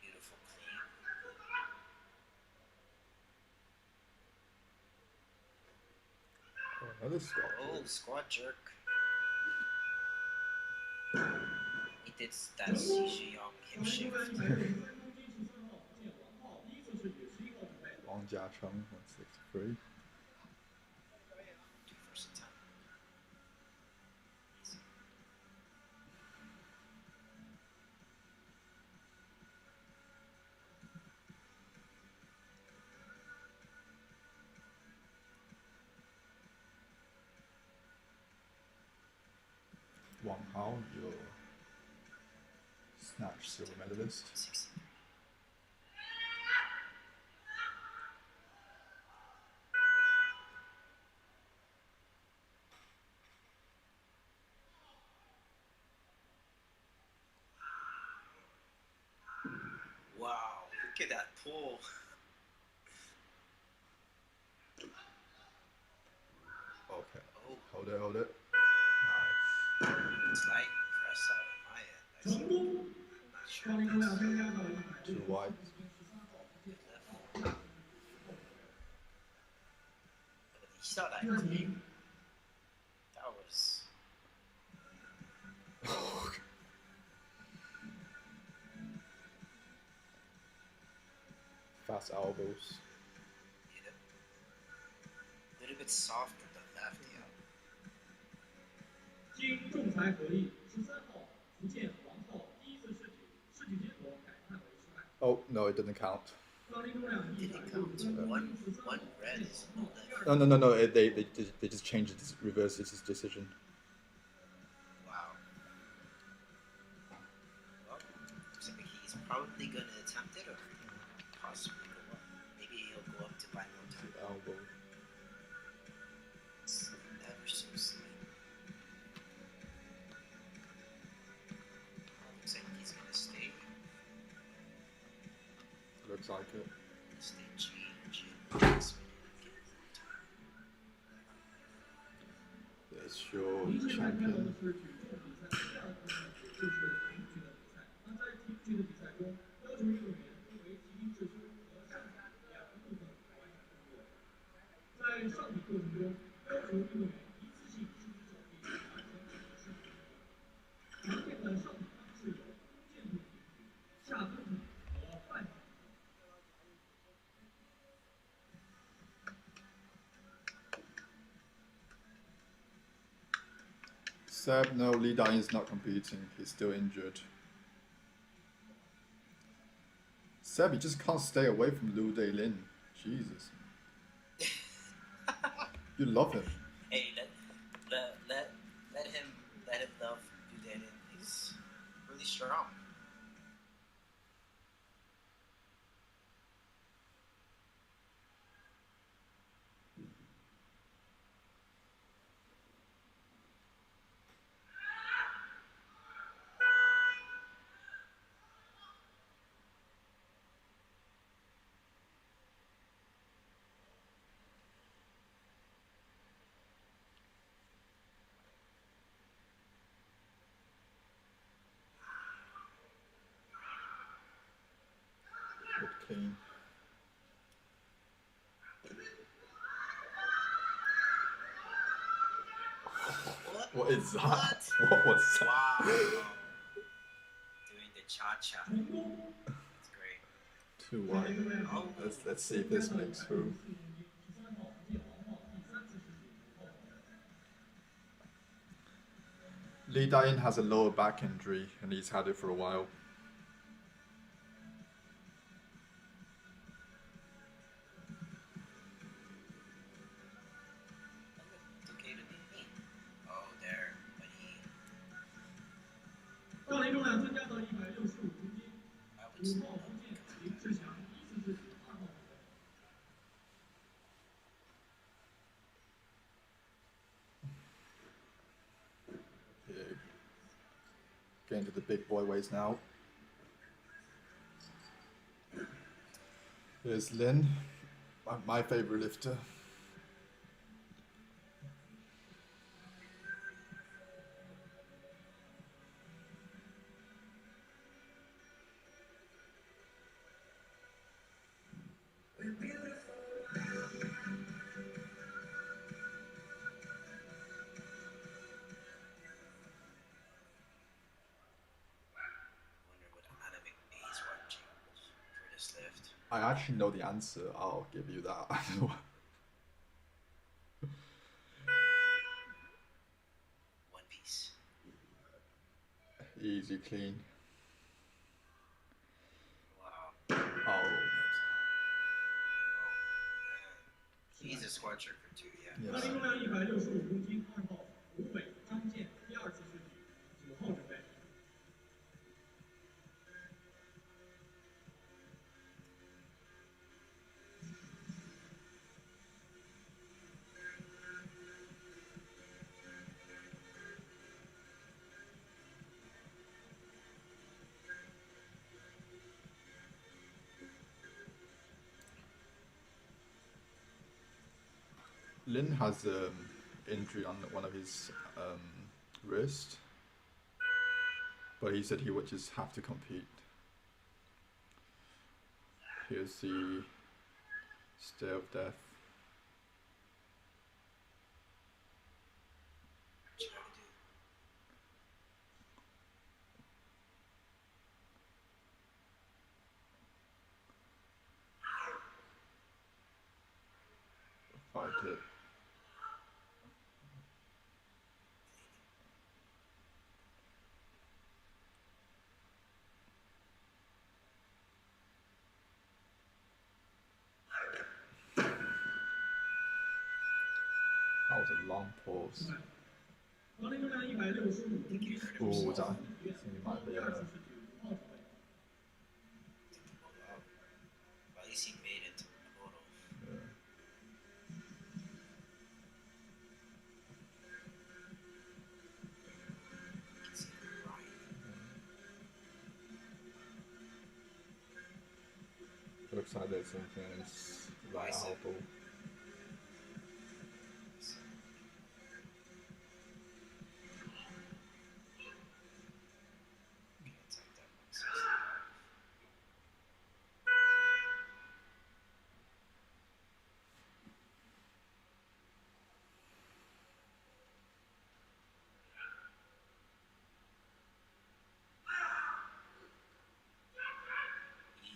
Beautiful clean. Oh, another squat. Oh, squat jerk. He did that CG Young hip shift. Wang Jiacheng, 163. First time. Wang Hao, your snatch silver medalist. 63. Wow, look at that pull. Okay. Oh, Hold it, hold it. slight press out on my end. I'm not sure. Nice. Too wide. Good lift. But you saw that clean. That was. Fast elbows. Yeah. A little bit soft on the left, yeah. 经仲裁合议13号福建皇后第一次试举，试举结果改判为失败。 Oh, no, it didn't count. 高林重量 Did it count? One red is no left. No. They just changed it, reversed its decision. Wow. Well, looks like he's probably going to attempt it or possibly go up. Maybe he'll go up to buy more time. Elbow. It's ever so slight. Looks like he's going to stay. Looks like it. Stay change. Next minute, get more time. There's your 一直看到的 champion. 是举重比赛第二部分，就是挺举的比赛。那在挺举的比赛中，要求运动员分为提臀至胸和上体两个部分完成动作。在上体过程中，要求运动员一次性伸直手臂完成整个身体动作。常见的上体方式有弓箭步挺举、下蹲挺和半挺。 Seb, no, Li Dai is not competing. He's still injured. Seb, you just can't stay away from Liu Dailin. Jesus. You love him. Hey, let him love do that. He's really strong. Good clean. What is that? What was that? Wow. Doing cha-cha. 成功。 That's great. 2-1. Oh, Let's see if this makes through. 13号福建王浩第3次试试5号准备。 Li Dayin has a lower back injury and he's had it for a while. it's okay to be mean. Oh, there, buddy. 杠铃重量增加到165公斤。 I would say 5号福建林志祥第1次试举2号准备。 Yeah. Getting to the big boy weights now. Here's Lin, my favorite lifter. wonder what anime he's watching for this lift. I actually know the answer. I'll give you that. One Piece. Easy clean. Wow. Oh. Oh, man. He's a squat tricker too, yeah. 杠铃重量165公斤，2号湖北张健第2次试举9号准备。 Lin has injury on one of his wrist, but he said he would just have to compete. Here's the stair of death. What you gotta do? Fight it. That was a long pause. 杠铃重量165公斤哦这样第2次试举5号准备。 Wow. At least he made it to the total. Yeah. You can see him grinding. Looks like there's something in his right Bicep. elbow. Okay, it's like that 165.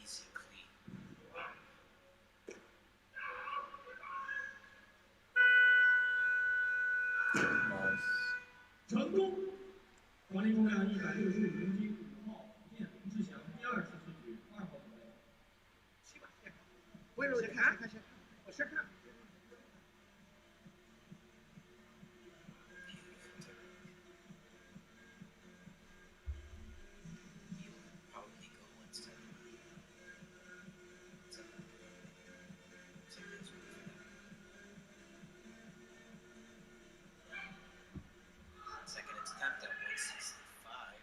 Easy clean. Nice. 成功！杠铃重量165公斤，5号福建林志祥第2次试举2号准备。温柔的看，我先看。 Beautiful technique. He will probably go 170. So there's room for that. Second attempt at 165.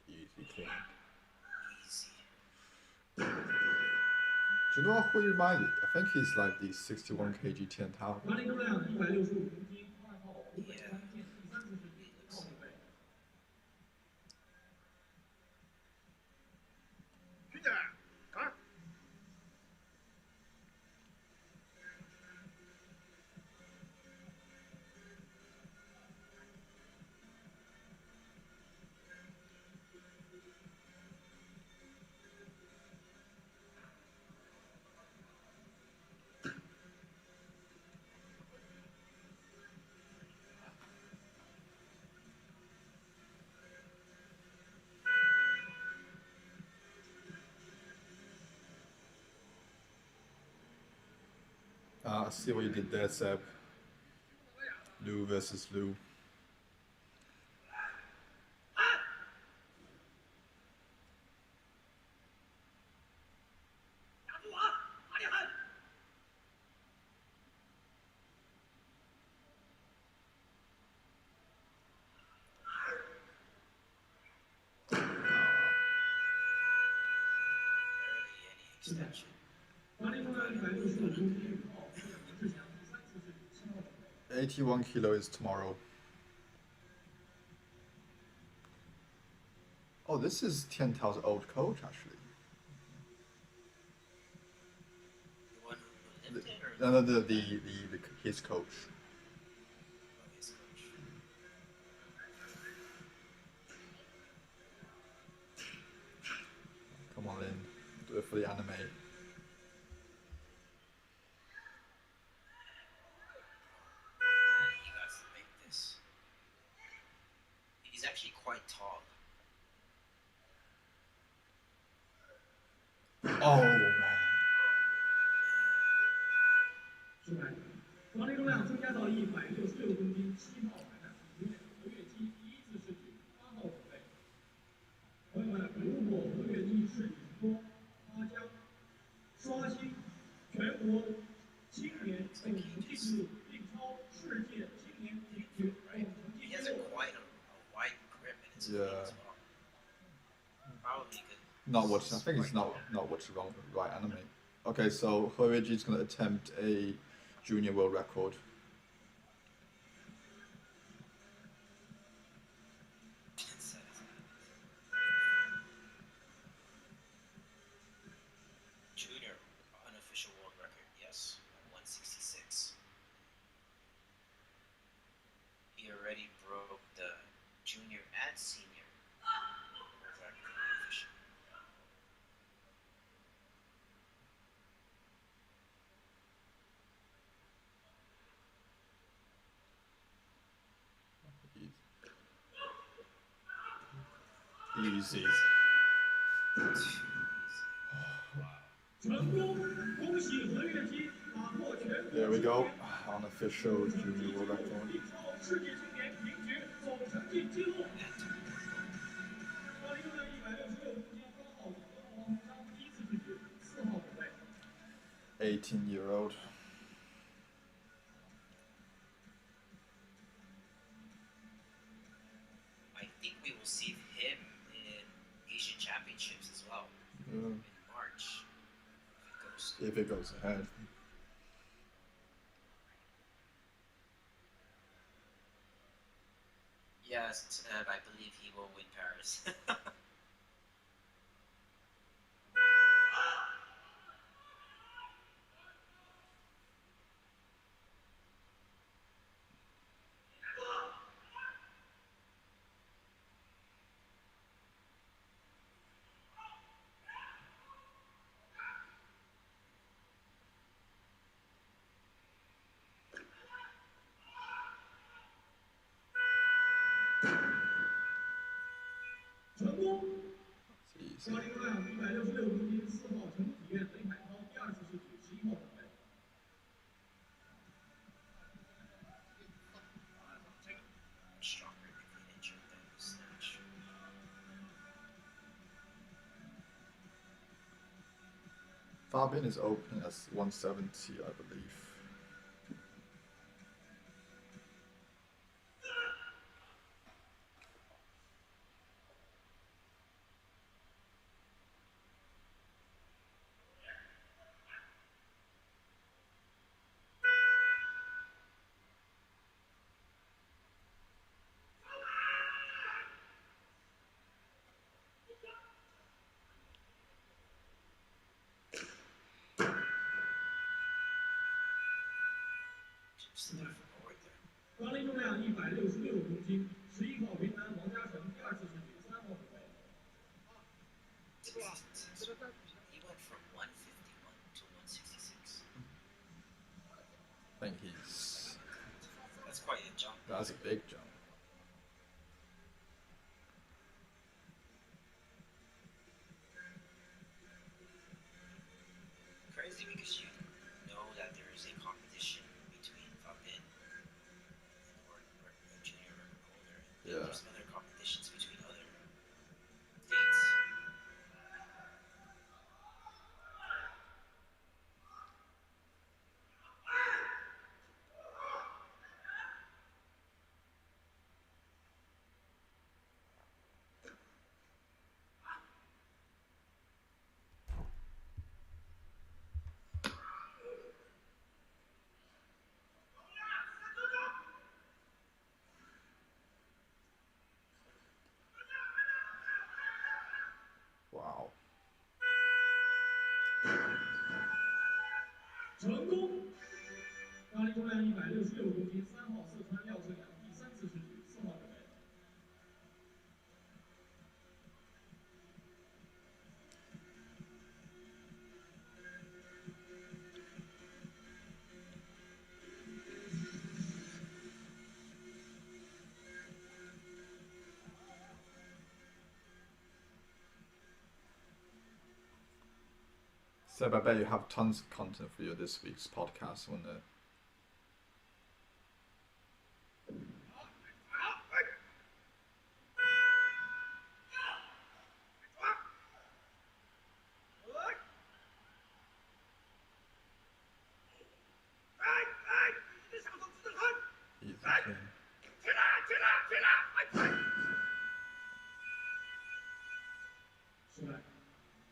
Easy clean. Easy. Do you know who he reminded? I think he's like the 61 kg Tian Tao. 杠铃重量165公斤，2号湖北张健第3次试举5号准备。 徐姐，看， I see what you did there, Seb. Lou versus Lou. Extension. 81 kilo is tomorrow. Oh, this is Tiantao's old coach, actually. The one who lived it, or his coach. his coach? Come on in, do it for the anime. He got to make this. He's actually quite tall. Oh man. 失败。管理重量增加到166公斤，7号海南体育合跃机第一次试举，8号准备。朋友们，如果合跃机试举成功，他将刷新全国青年总成绩纪录，并超世界青年体育总成绩 He 纪 has 录。 quite a wide grip in his Yeah. feet as well. Probably could. Not what I think it's not what's wrong with right anime. Okay, so Hoyoji is going to attempt a junior world record. Junior unofficial world record, yes, 166. He already broke the junior and senior world record official. Easy. 成功！恭喜何跃基打破全国 There we go. Unofficial junior world record. 并超世界青年平局总成绩纪录。管理重量166公斤，8号黄章第一次试举，4号准备。 18-year-old. I think we will see him in Asian Championships as well Yeah. in March. If it goes ahead. Yes, I believe he will win Paris.成功！ It's easy. 管理重量166公斤，4号成都体院雷海涛第二次试举，11号准备。 Stronger than clean and jerk than the snatch. Fabian is opening as 170, I believe. Just enough forward there. 管理重量166公斤，11号云南王嘉诚第二次试举，3号准备。 He went from 151 to 166. I think he's... That's quite a jump. That's a big jump. Crazy because you know that there is a competition 成功。杠铃重量166公斤，3号四川廖志良第3次试举，4号准备。Seb, I bet you have tons of content for your this week's podcast, wouldn't it? Easy clean. 失败。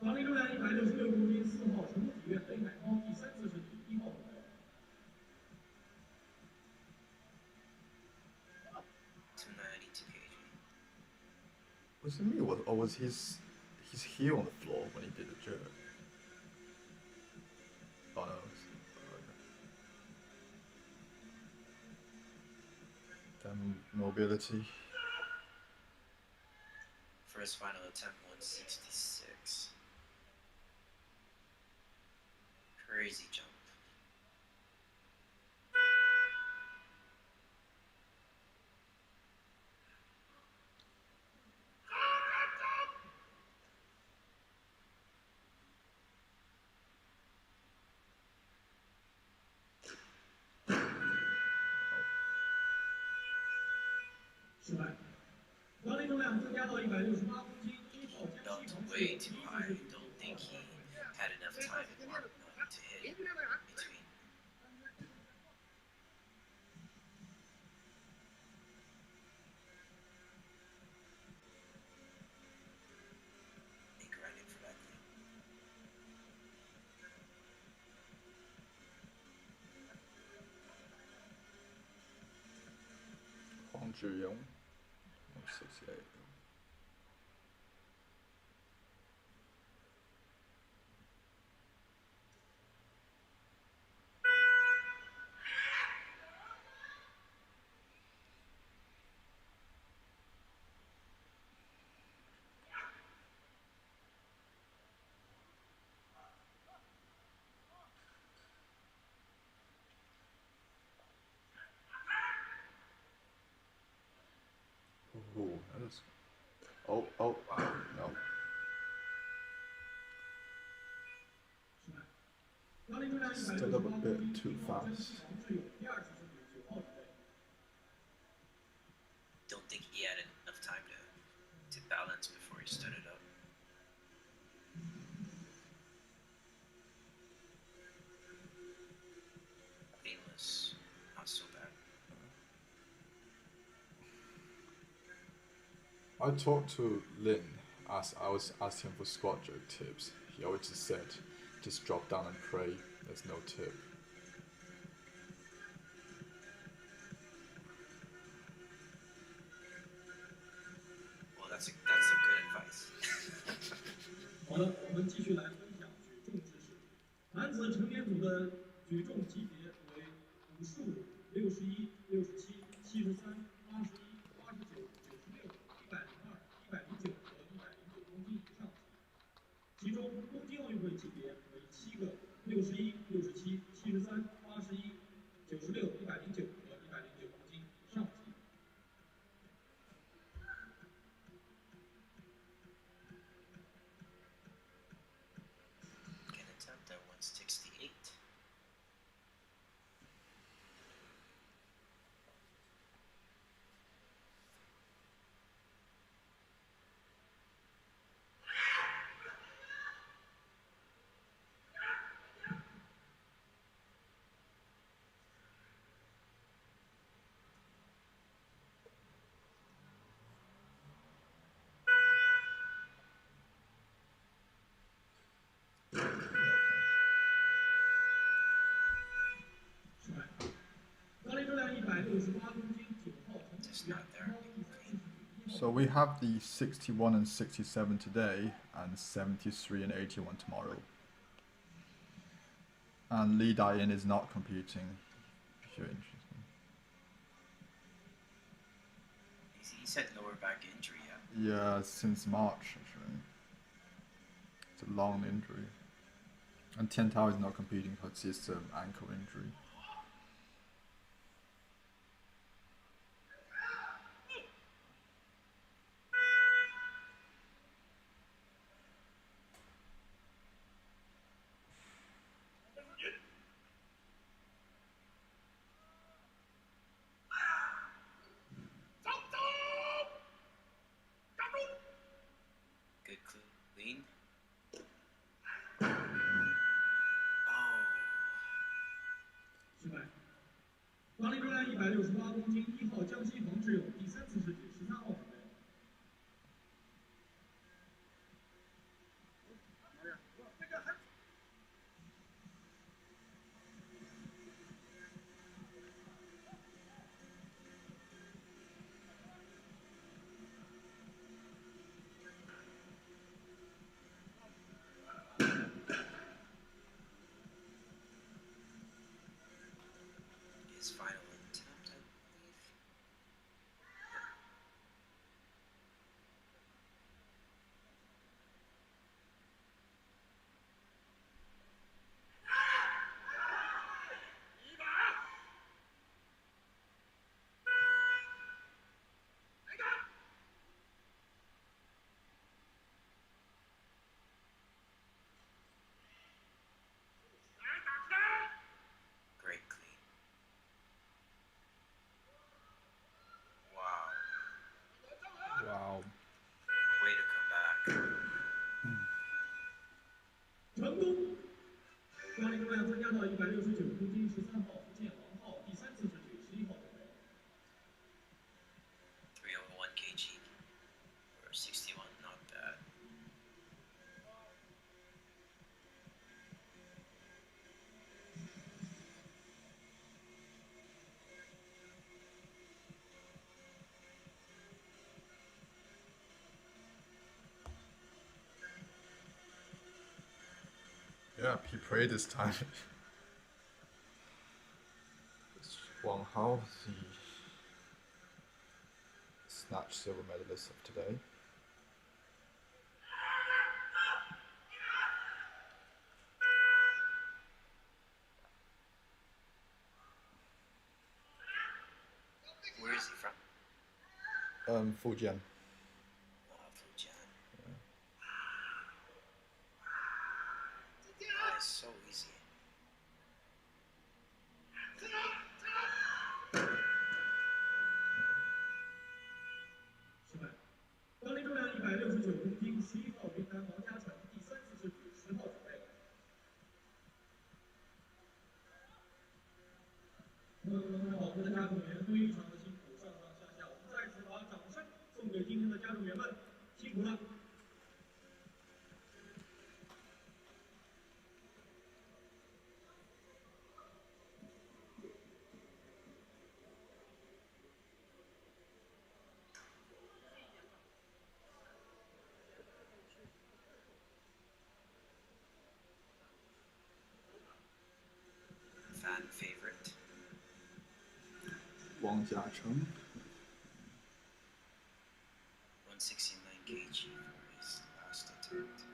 杠铃重量166公斤，4号成都体院雷海涛第3次试举，1号准备。292 kg. Was it me or was his heel on the floor when he did the jerk? Oh no. Then mobility. First final attempt 166. Crazy jump. Belt way too high. Don't think he had enough time in Mark 1 to hit between. They grinded for that thing. 黄志勇 168. Ooh, that is. Oh, no. Stood up a bit too fast. Don't think he had enough time to balance before he stood it up. Painless, not so bad. I talked to Lin as I was asking for squat jerk tips. He always just said, just drop down and pray, there's no tip. Well, that's some good advice. 好的，我们继续来分享举重知识。男子成年组的举重级别为55、61、67、73、81、89、96、102、109和109公斤以上级。其中，东京奥运会级别为7个61、67、73、81、96、109和109公斤以上级。Can attempt at 168. So we have the 61 and 67 today, and 73 and 81 tomorrow. And Lee Dayan is not competing, if you're interested. He said lower back injury, yeah. Yeah, since March, actually. It's a long injury. And Tian Tao is not competing because it's an ankle injury. Good clean.失败。法力重量168公斤，1号江西黄志勇，第3次试举，13号准备。His final attempt, I believe. Great clean. Wow. Wow. Way to come back. 成功！法力重量增加到169公斤，13号福建王浩，第3次试举，11号准备。301 kg. Or 61, not bad. Yeah, he prayed this time. Wang Hao, the snatch silver medalist of today. Where is he from? Fujian. Fujian. That is so easy. 失败。法力重量169公斤，11号云南王嘉诚，第3次试举，10号准备。好，我们的加重员非常的辛苦，上上下下，我们再次把掌声送给今天的加重员们，辛苦了。Fan favorite. Wang Jiacheng. 169 kg for his last attempt.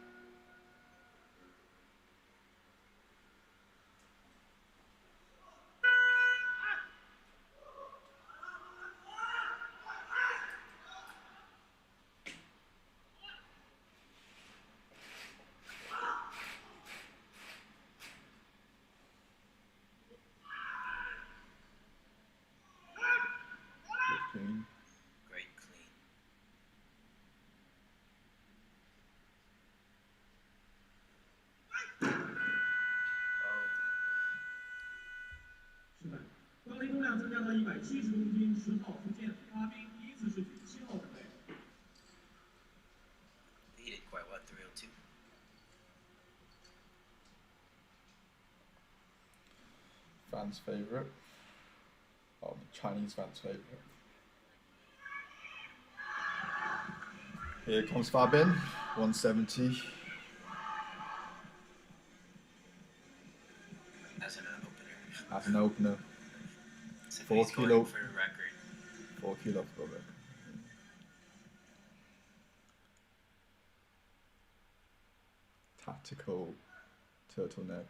Clean. Great clean. Oh, 失败。法力重量增加到170公斤，10号福建哈滨，第1次试举，7号准备。 he did quite well, 302. Fans' favorite. Oh, Chinese fans' favorite. Here comes Fabin, 170. as an opener. So 4 he's kilo. going for the record. 4 kilo for record. Tactical turtleneck.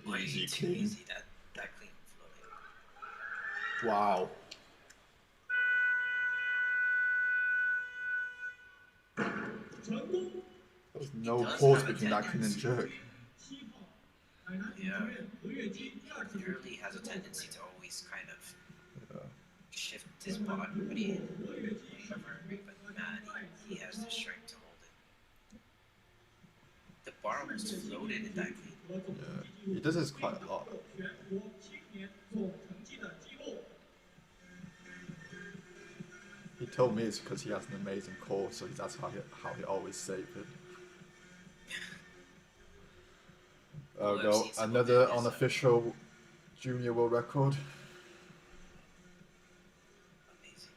Way Easy too clean. easy. That clean floating. Wow. There's no does pause have a between that clean and tendency. jerk. Yeah. He clearly has a tendency to always kind of shift his body, whatever, but man, he has the strength to hold it. The bar almost floated in that clean. Yeah, he does this quite a lot. He told me it's because he has an amazing core, so that's how he always saved it. Go another unofficial junior world record. Amazing.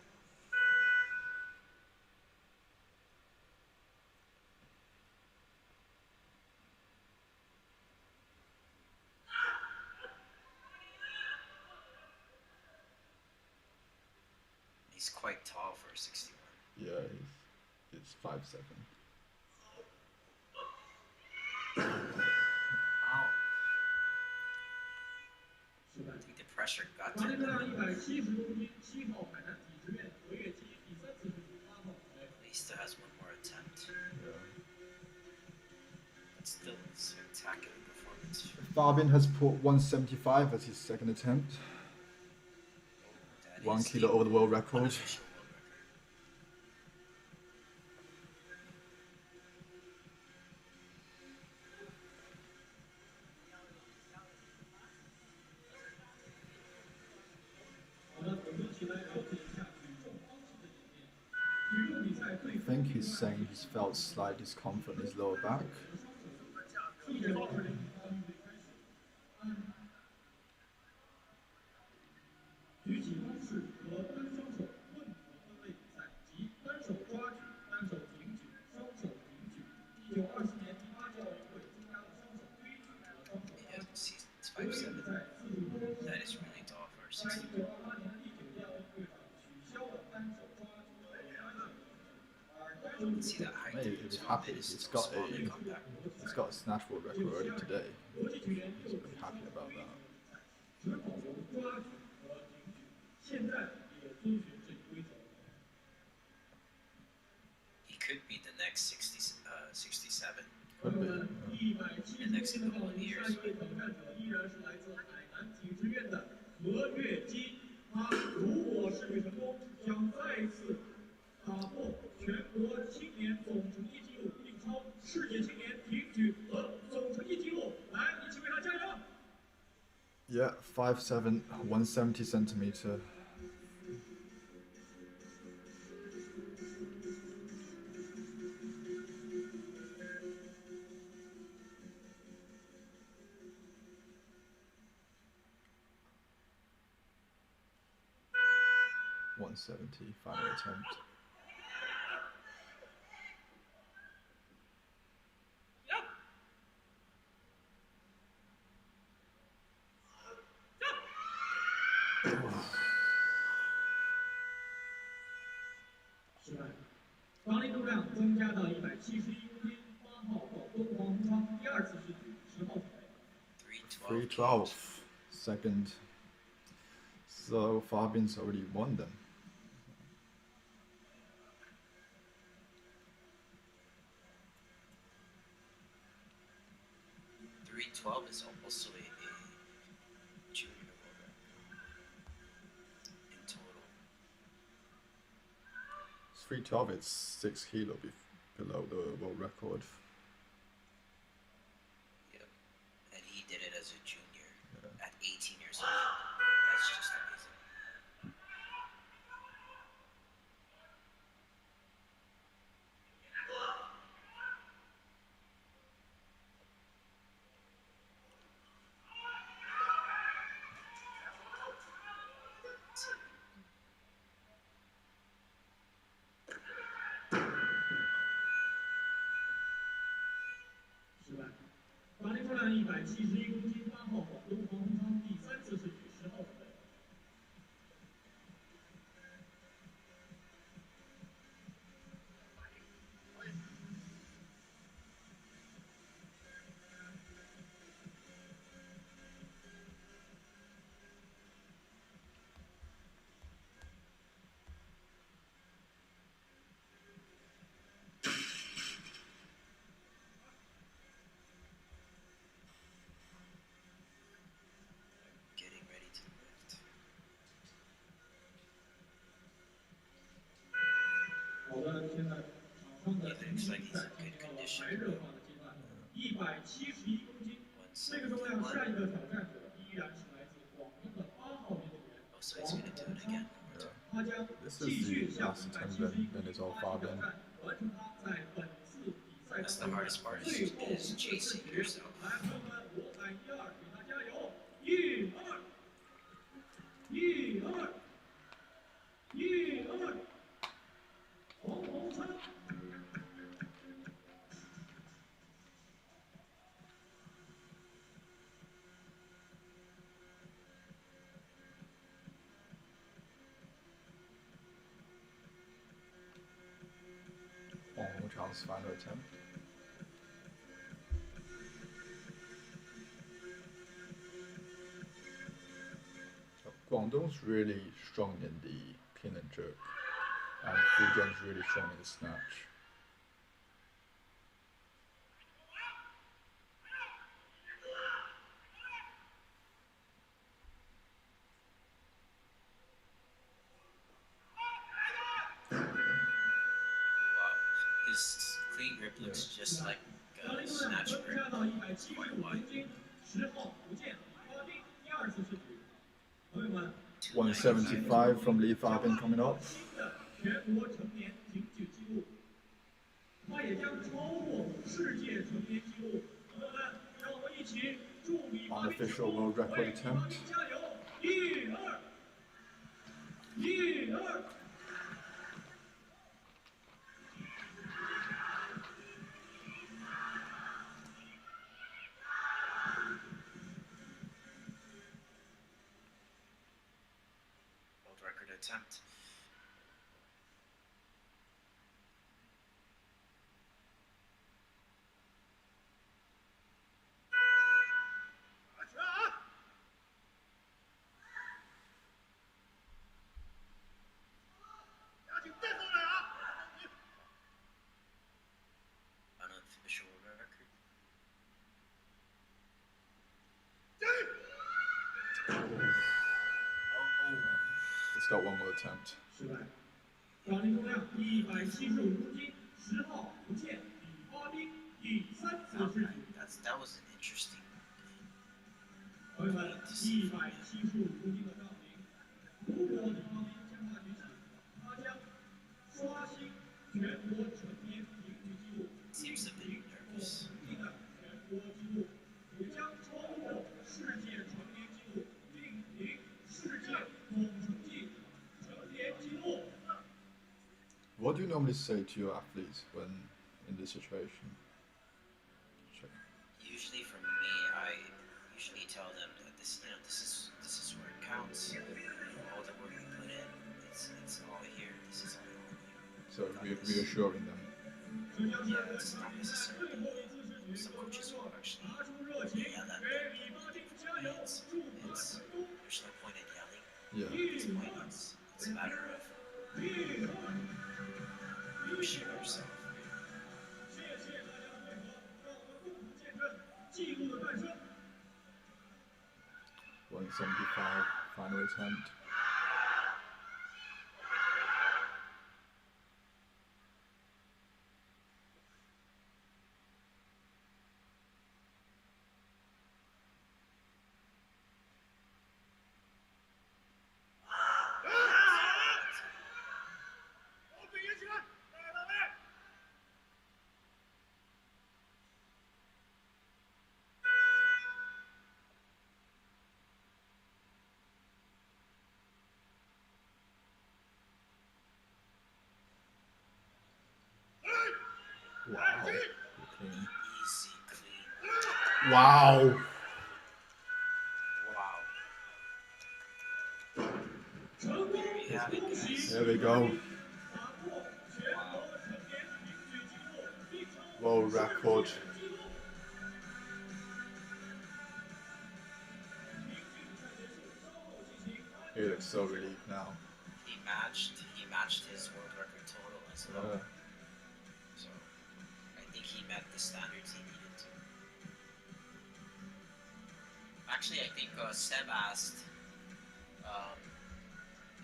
He's quite tall for a 61. Yeah, he's 5'7". Oh. I think the pressure got to him. He still has one more attempt. Yeah. But still, spectacular performance. Fabian has put 175 as his second attempt. That 1 is kilo over the world record. unofficial world record. I think he's saying he's felt slight discomfort in his lower back. Yeah, he's 5'7". That is really tall for a 61. See that height? Maybe he's happy. He's got a snatch world record already today. He's really happy about that. He could be the next 67 Could be. in the next couple of years. But 打破全国青年总成绩纪录，并超世界青年平举和总成绩纪录。来，一起为他加油！ Yeah, 5'7", 170 centimeter. Final attempt. $312, second. So Fabian's already won then. $312 is also a junior world record in total. 312, it's 6 kilo below the world record. Yep. And he did it as a junior Yeah. at 18 years old. That's just amazing. 171公斤8号广东黄宏昌第3次试举10号准备。Getting ready to lift. 好的，现在场上的成绩赛进入到了白热化的阶段，171公斤，这个重量下一个挑战者依然是来自广东的8号运动员黄宏昌，他将继续向171公斤发起挑战，完成他在本次比赛当中的最后一个试举。来，朋友们，我喊1、2，给他加油！1、2，1、2，1、2，黄宏昌。黄宏昌's final attempt. Guangdong's really strong in the clean and jerk, and Fujian's really strong in the snatch. Wow, his clean grip looks just like snatch grip. Quite wide. 175 from Li Fabin coming up. 全国成年挺举纪录，他也将超过世界成年纪录。朋友们，让我们一起祝李发斌师 Unofficial 傅 world record 为李发 attempt. 斌加油！1、2，1、2。World record attempt. Unofficial record. It's got one more attempt. 失败。杠铃重量175公斤，10号不见李发斌第3次试举。That was an interesting. 朋友们，175公斤的杠铃，如果李发斌将它举起，他将刷新全国成年挺举纪录， Seems a bit nervous. 并的全国纪录，也将超过世界成年纪录，并领世界总成绩成年纪录。 What do you normally say to your athletes when in this situation? Usually for me, I usually tell them that this is where it counts. All the work you put in, it's all here. This is all here. So reassuring them. Yeah, it's not necessarily. Some coaches will actually yell at them. There's no point in yelling. Yeah. It's pointless. It's a matter of pushing yourself. 谢谢大家的配合，让我们共同见证纪录的诞生。 175 final attempt. Wow. Clean. Easy, clean. Wow. Wow. There you have it, guys. There we go. Wow. World record. He looks so relieved now. He matched his world record total as well. So I think he met the standards he needed to. Actually, I think Seb asked,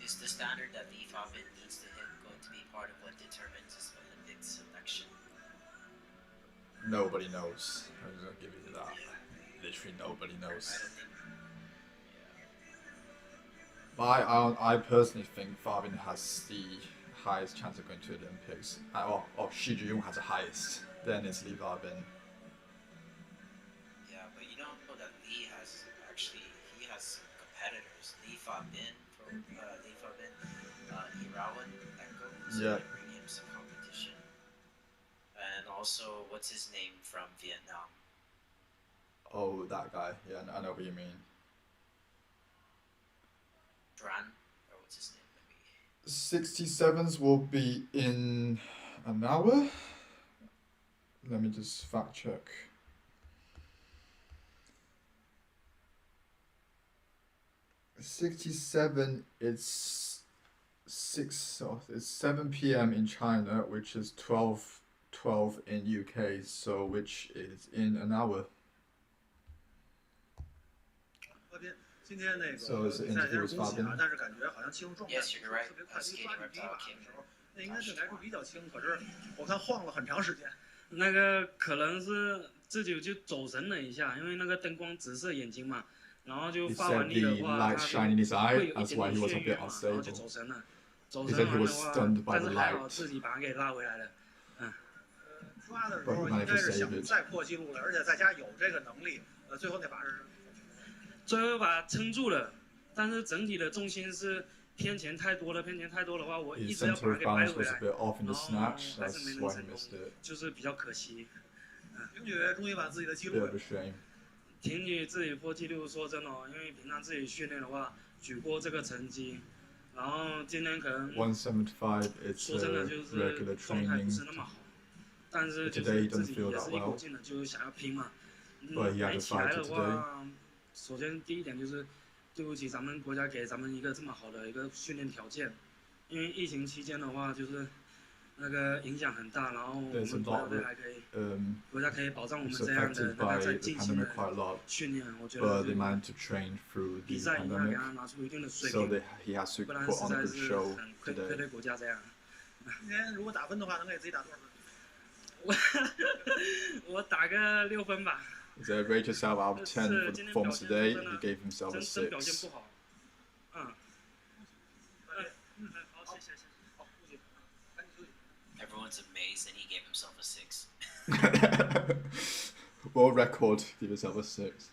is the standard that Lee Fabin needs to hit going to be part of what determines his Olympic selection? Nobody knows. I'm gonna give you that. Literally nobody knows. I don't think. I personally think Fabin has the highest chance of going to the Olympics. Or Xi Jinping has the highest. Then it's Lee Fabin. Yeah, but you don't know that Lee has some competitors. Lee Fabin, Irawan, Echo, so Yeah. they bring him some competition. And also, what's his name from Vietnam? Oh, that guy. Yeah, I know what you mean. Dran, or what's his name? 67s will be in an hour. Let me just fact check. '67. It's 7 p.m. in China, which is 12 in UK. So which is in an hour. 今天那个 So it's 比赛 interview 先 with 是恭喜 Fabin. 啊，但是感觉好像轻重状态 Yes, you're right. 特别快， Skating 第8 reptile 的 came 时候，那应该是来说比较轻，可是我看晃了很长时间。那个可能是自己就走神了一下，因为那个灯光直射眼睛嘛，然后就 He 发 said 完力 the 的话， light 他 shine in his 会 eye. 有一 That's 点 why 点 he was a 眩 bit 晕嘛，然后就 unstable. 走神了。走 He 神 said he 完的 was 话 stunned，by 但 the 是还好 light. 自己把它给拉回来了。抓的时候应该是想再破纪录了，而且在家有这个能力。最后那把是最后一把撑住了，但是整体的重心是偏前太多了，偏前太多的话，我 His 一直要 center 把它 of 给掰 balance 回 was a 来， bit off in the 然后 snatch. 但是 That's 没能 why he 成功 missed，it. 就是比较可惜。平举终于把自己的记 Bit 录 of a shame. 挺举自己破纪录，说真的哦，因为平常自己训练的话，举过这个成绩，然后今天可能175. It's 说真的就是 regular 状态不是 training. 那么好，但是就 Today 是 he 自 doesn't 己 feel 也 that 是一股 well. 劲的，就是想要拼嘛。 But he had 没 to 起来 fight 的 it today. 话，首先第一点就是对不起咱们国家给咱们一个这么好的一个训练条件，因为疫情期间的话就是那个影响很大，然后我 There's a 们国家 lot 队 of 还可以， it 国家可以保障我们 was 这样的 affected 那 by 个在 the 进行 pandemic 的 quite a lot. 训练，我觉得 But 就 they managed to train through 比 the 赛一定要给 pandemic. 他拿出一定的水 So 平， he has to 不然 put 实 on a 在 good 是 show 很愧 today. 对国家这样。今天如果打分的话，能给自己打多少分？我打个6分吧。 So rate yourself out of 10 for the performance today. He gave himself a 真表现 6. 不好。好，谢谢。好，不行，赶紧休息。 Everyone's amazed and he gave himself a 6. World record. Give yourself a 6.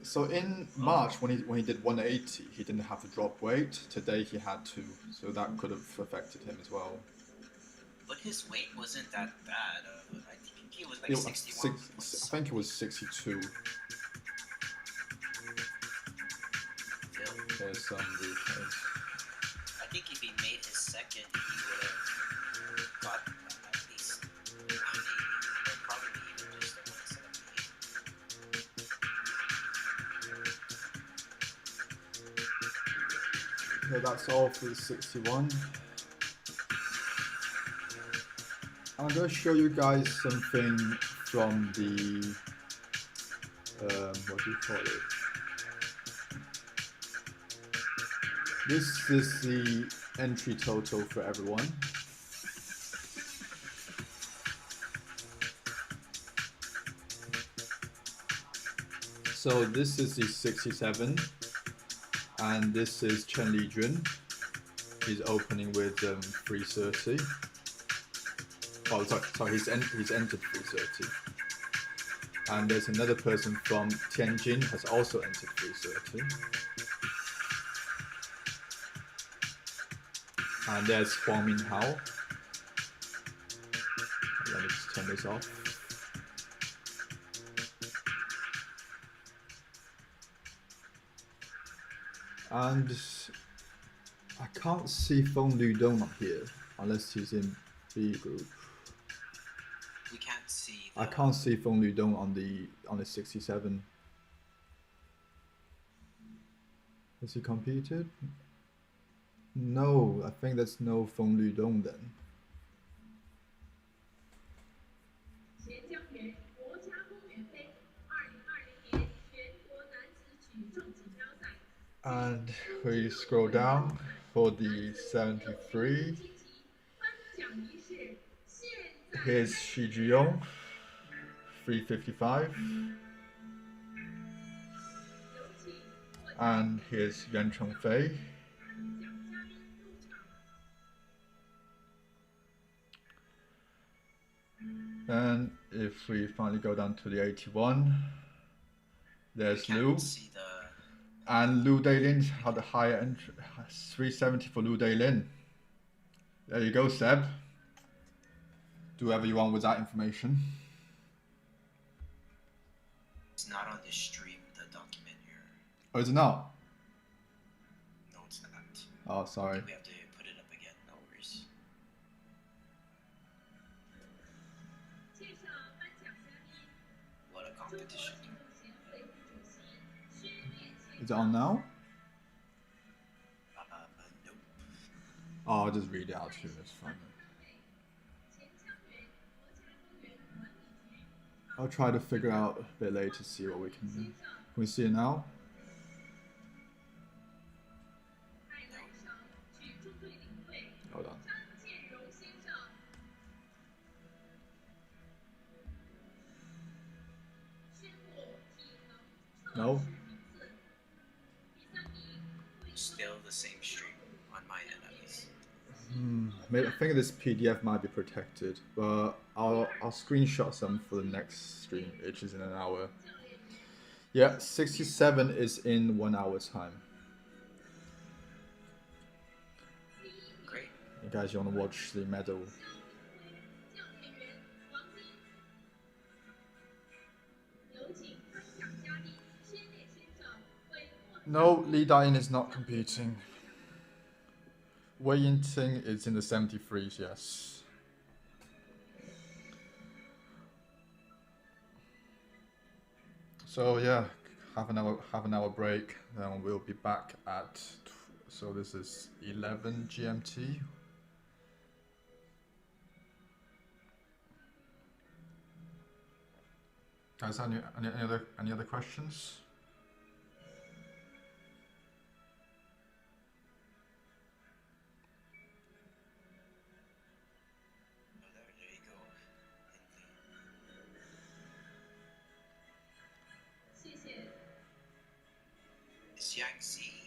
So in March, when he did 180, he didn't have to drop weight. Today he had to, so that could have affected him as well. But his weight wasn't that bad. I think he was like It was 61. I think it was 62. There's some replays. I think if he made his second, he would have got at least 180, or probably even just a 178. So that's all for the 61. I'm going to show you guys something from the what do you call it? This is the entry total for everyone. So this is the 67, and this is Chen Lijun. He's opening with 330. Oh, sorry, he's entered 330. And there's another person from Tianjin has also entered 330. And there's Huang Minhao. turn this off. And I can't see Feng Ludong on here unless he's in B group. We can't see. I can't see Feng Ludong on the 67. Has he competed? No, I think there's no Feng Ludong then. And we scroll down for the 73. Here's Shi Jiyong, 355. And here's Yan Chengfei. And if we finally go down to the 81, there's Liu. And Liu Dailin had a higher entry, 370 for Liu Dailin. There you go, Seb. Do whatever you want with that information. It's not on this stream, the document here. Oh, is it not? No, it's not. Oh, sorry. We have to put it up again, no worries. What a competition. Is it on now? Nope. Oh, I'll just read it out to you, it's fine. I'll try to figure out a bit later to see what we can do. Can we see it now? Hold on. No? Still the same stream on my end at least. I think this PDF might be protected, but I'll screenshot some for the next stream, which is in an hour. Yeah, 67 is in 1 hour's time. Great. You guys, you want to watch the medal? No, Li Dain is not competing. Wei Yinting is in the 73s, yes. So yeah, half an hour break. Then we'll be back at. So this is 11 GMT. Guys, any other questions?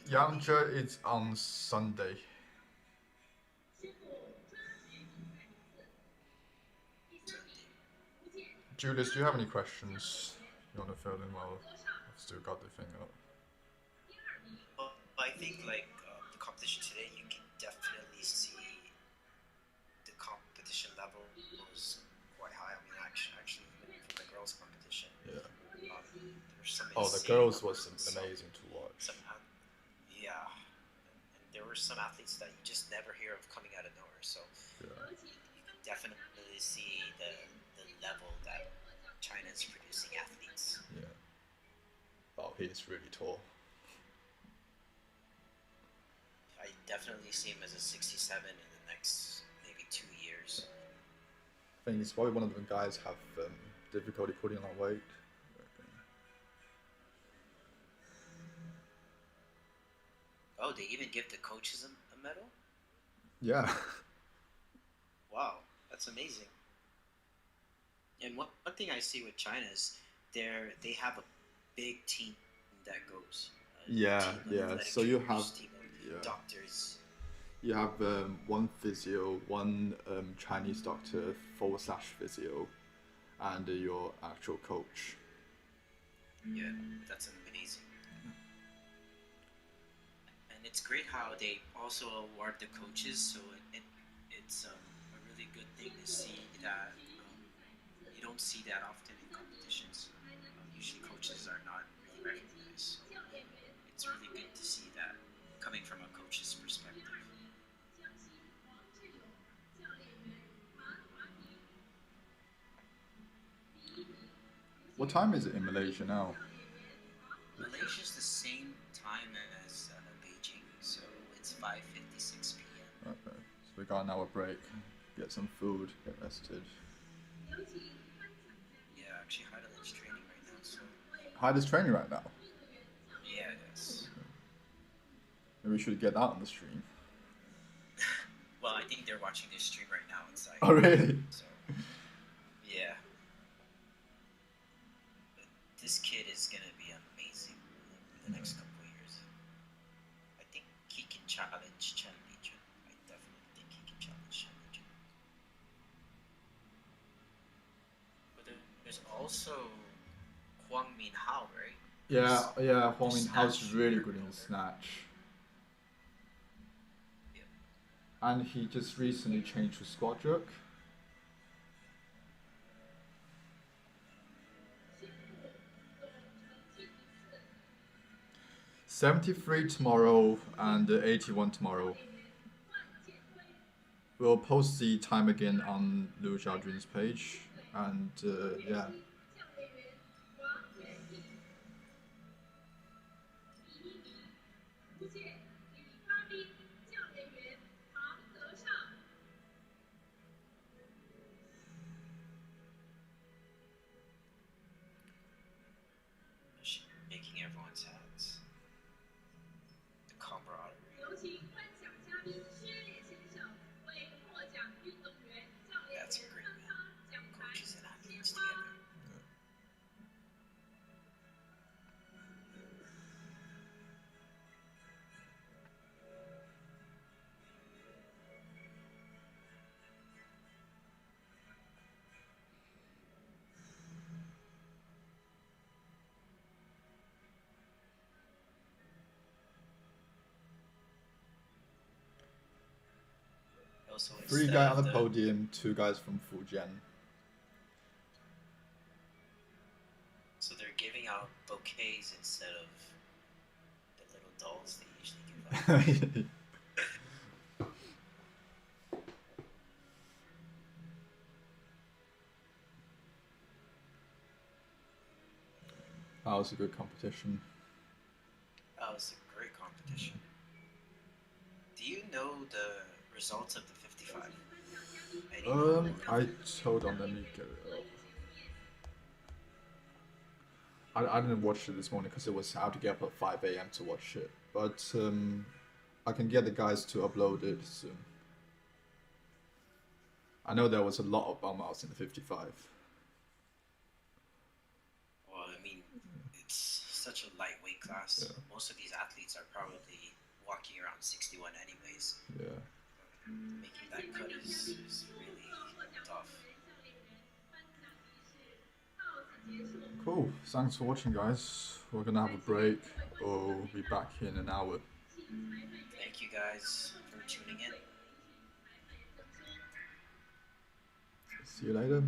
Yangzhou is on Sunday. Julius, do you have any questions you want to fill in while I've still got the thing up? Well, I think like the competition today, you can definitely see the competition level was quite high. I mean, actually even for the girls' competition. Yeah. There's some the girls was amazing to watch. Yeah. And there were some athletes that you just never hear of coming out of nowhere. So Yeah. you can definitely see the level that China is producing athletes. Yeah. Oh, he's really tall. I definitely see him as a 67 in the next maybe 2 years. I think he's probably one of the guys have difficulty putting on weight. Oh, they even give the coaches a medal? Yeah. Wow, that's amazing. And one thing I see with China is they have a big team that goes. Yeah. So you have doctors. You have one physio, one Chinese doctor / physio, and your actual coach. Yeah, that's amazing. And it's great how they also award the coaches, so it's a really good thing to see that you don't see that often in competitions. Usually coaches are not really recognized. So it's really good to see that coming from a coach's perspective. What time is it in Malaysia now? Malaysia's the same time as Beijing, so it's 5:56 p.m. Okay, so we got an hour break. Get some food, get rested. Yeah, actually Heidelin's training right now, so Hyder's training right now. yeah, yes. Maybe we should get that on the stream. Well, I think they're watching this stream right now inside. Oh, really? So, yeah. This kid is gonna be amazing in the next couple of years. I think he can challenge Chen Lichun. I definitely think he can challenge Chen Lichun. But there's also Huang Min Hao, right? Yeah, Huang Min Hao's Snatch really record good in holder. snatch. Yeah. And he just recently changed to squat jerk. $73 tomorrow and 81 tomorrow. We'll post the time again on Liu Xiaojun's page, and yeah. Making everyone's hands. The camaraderie. That's a great man. Coaches and athletes together. Also, 3 instead guys of on the podium, 2 guys from Fujian. So they're giving out bouquets instead of the little dolls they usually give out. That was a good competition. That was a great competition. Do you know the results of the 55? I told them let me get it up. I didn't watch it this morning because I had to get up at 5 a.m. to watch it. But I can get the guys to upload it soon. I know there was a lot of bum outs in the 55. Well, I mean, it's such a lightweight class. Yeah. Most of these athletes are probably walking around 61 anyways. Yeah. Making that cut is really tough. Cool. Thanks for watching, guys. We're gonna have a break. We'll be back in an hour. Thank you guys for tuning in. See you later.